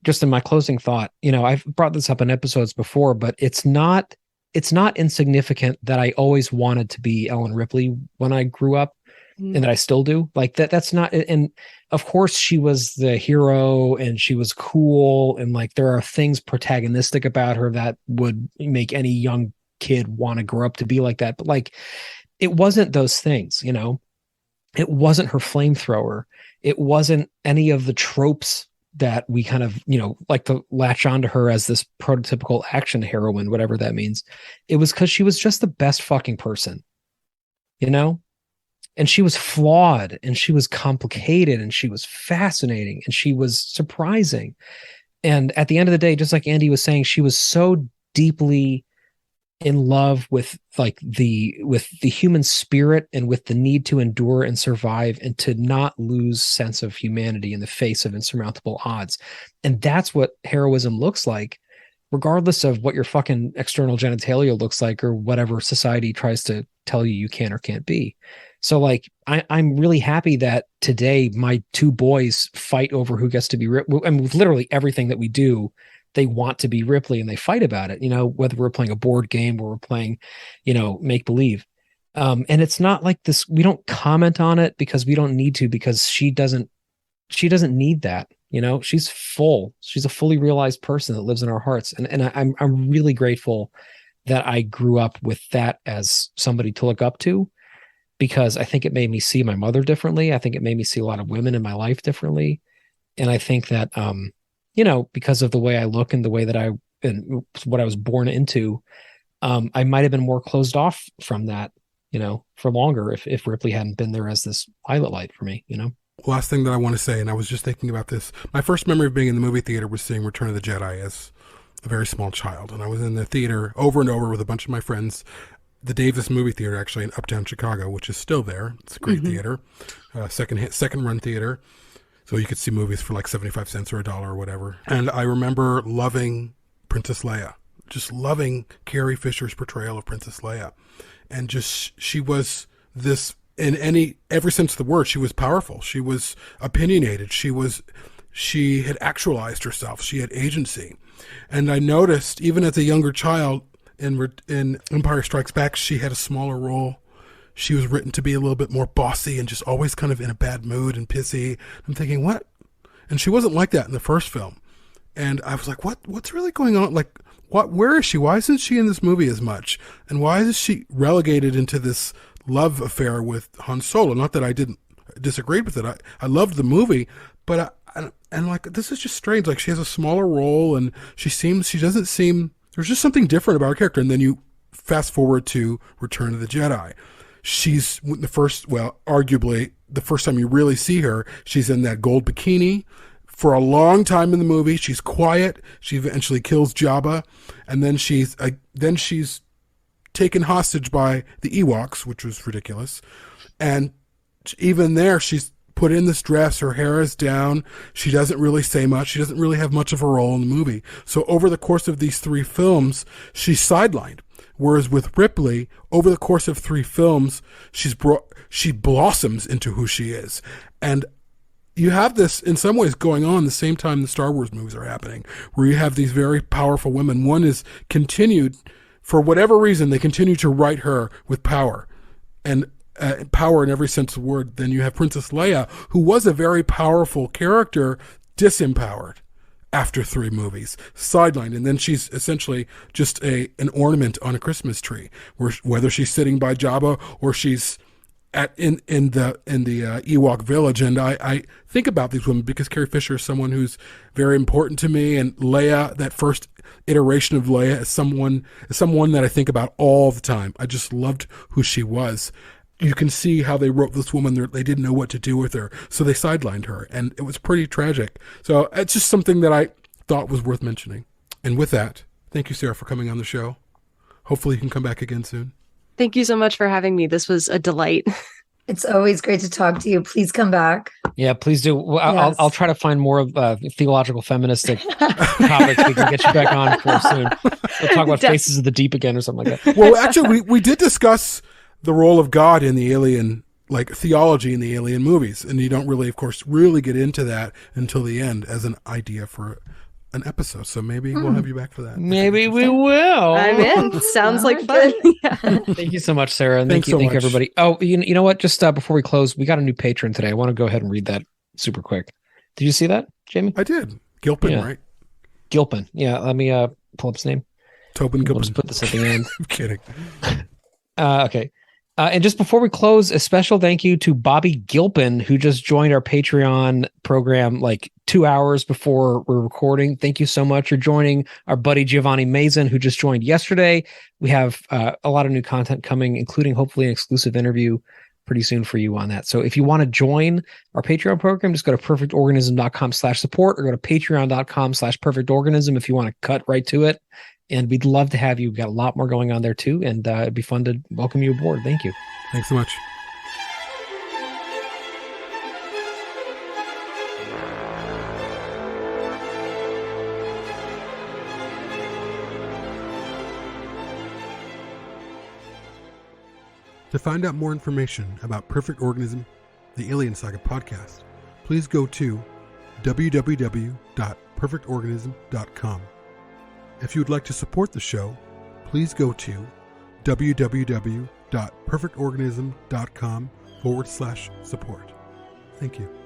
just in my closing thought, I've brought this up in episodes before, but it's not insignificant that I always wanted to be Ellen Ripley when I grew up. And that I still do. Like that's not, and of course she was the hero and she was cool, and like there are things protagonistic about her that would make any young kid want to grow up to be like that. But like it wasn't those things, it wasn't her flamethrower, it wasn't any of the tropes that we kind of like to latch onto her as this prototypical action heroine, whatever that means. It was because she was just the best fucking person, and she was flawed and she was complicated and she was fascinating and she was surprising. And at the end of the day, just like Andie was saying, she was so deeply in love with like the human spirit and with the need to endure and survive and to not lose sense of humanity in the face of insurmountable odds. And that's what heroism looks like, regardless of what your fucking external genitalia looks like or whatever society tries to tell you can or can't be. So like, I'm really happy that today my two boys fight over who gets to be Ripley. I mean, with literally everything that we do, they want to be Ripley and they fight about it, whether we're playing a board game or we're playing, make believe. And it's not like this, we don't comment on it because we don't need to, because she doesn't need that. You know, she's full. She's a fully realized person that lives in our hearts. And I'm really grateful that I grew up with that as somebody to look up to, because I think it made me see my mother differently. I think it made me see a lot of women in my life differently. And I think that, you know, because of the way I look and the way that and what I was born into, I might have been more closed off from that, you know, for longer if Ripley hadn't been there as this pilot light for me, you know? Last thing that I want to say, and I was just thinking about this, my first memory of being in the movie theater was seeing Return of the Jedi as a very small child. And I was in the theater over and over with a bunch of my friends, the Davis movie theater, actually in uptown Chicago, which is still there. It's a great theater, second run theater. So you could see movies for like 75 cents or $1 or whatever. And I remember loving Princess Leia, just loving Carrie Fisher's portrayal of Princess Leia. And just, she was this, in every sense of the word, she was powerful. She was opinionated. She had actualized herself. She had agency. And I noticed, even as a younger child in Empire Strikes Back, she had a smaller role. She was written to be a little bit more bossy and just always kind of in a bad mood and pissy. I'm thinking, what? And she wasn't like that in the first film. And I was like, what's really going on? Like, where is she? Why isn't she in this movie as much? And why is she relegated into this love affair with Han Solo? Not that I didn't disagree with it. I loved the movie, but and like, this is just strange. Like, she has a smaller role and she doesn't seem, there's just something different about her character. And then you fast forward to Return of the Jedi. She's arguably the first time you really see her, she's in that gold bikini for a long time in the movie. She's quiet. She eventually kills Jabba. And then she's taken hostage by the Ewoks, which was ridiculous. And even there, she's put in this dress. Her hair is down. She doesn't really say much. She doesn't really have much of a role in the movie. So over the course of these 3 films, she's sidelined. Whereas with Ripley, over the course of 3 films, she blossoms into who she is. And you have this, in some ways, going on the same time the Star Wars movies are happening, where you have these very powerful women. One is continued, for whatever reason, they continue to write her with power. And power in every sense of the word. Then you have Princess Leia, who was a very powerful character, disempowered after 3 movies, sidelined, and then she's essentially just an ornament on a Christmas tree. Whether she's sitting by Jabba or she's in the Ewok village. And I think about these women because Carrie Fisher is someone who's very important to me, and Leia, that first iteration of Leia, is someone that I think about all the time. I just loved who she was. You can see how they wrote this woman. They didn't know what to do with her, so they sidelined her, and it was pretty tragic. So it's just something that I thought was worth mentioning. And with that, thank you, Sarah, for coming on the show. Hopefully you can come back again soon. Thank you so much for having me. This was a delight. It's always great to talk to you. Please come back. Yeah, please do. Well, Yes. I'll try to find more of theological feministic topics we can get you back on for soon. We'll talk about Faces of the Deep again or something like that. Well, actually, we did discuss the role of God in the alien, like theology in the alien movies. And you don't really, of course, really get into that until the end as an idea for an episode. So maybe we'll have you back for that. Maybe we will. I'm in. Sounds like fun. Yeah. Thank you so much, Sarah. And thank you much. everybody. Oh, you know what? Just before we close, we got a new patron today. I want to go ahead and read that super quick. Did you see that, Jaime? I did. Gilpin, right? Gilpin. Yeah. Let me pull up his name. Tobin Gilpin. We'll just put this at the end. I'm kidding. Okay. And just before we close, a special thank you to Bobby Gilpin, who just joined our Patreon program like 2 hours before we're recording. Thank you so much for joining. Our buddy Giovanni Mazin, who just joined yesterday. We have a lot of new content coming, including hopefully an exclusive interview pretty soon for you on that. So if you want to join our Patreon program, just go to perfectorganism.com/support or go to patreon.com/perfectorganism if you want to cut right to it. And we'd love to have you. We've got a lot more going on there too. And it'd be fun to welcome you aboard. Thank you. Thanks so much. To find out more information about Perfect Organism, the Alien Saga podcast, please go to www.perfectorganism.com. If you would like to support the show, please go to www.patreon.com/perfectorganism. www.perfectorganism.com/support. Thank you.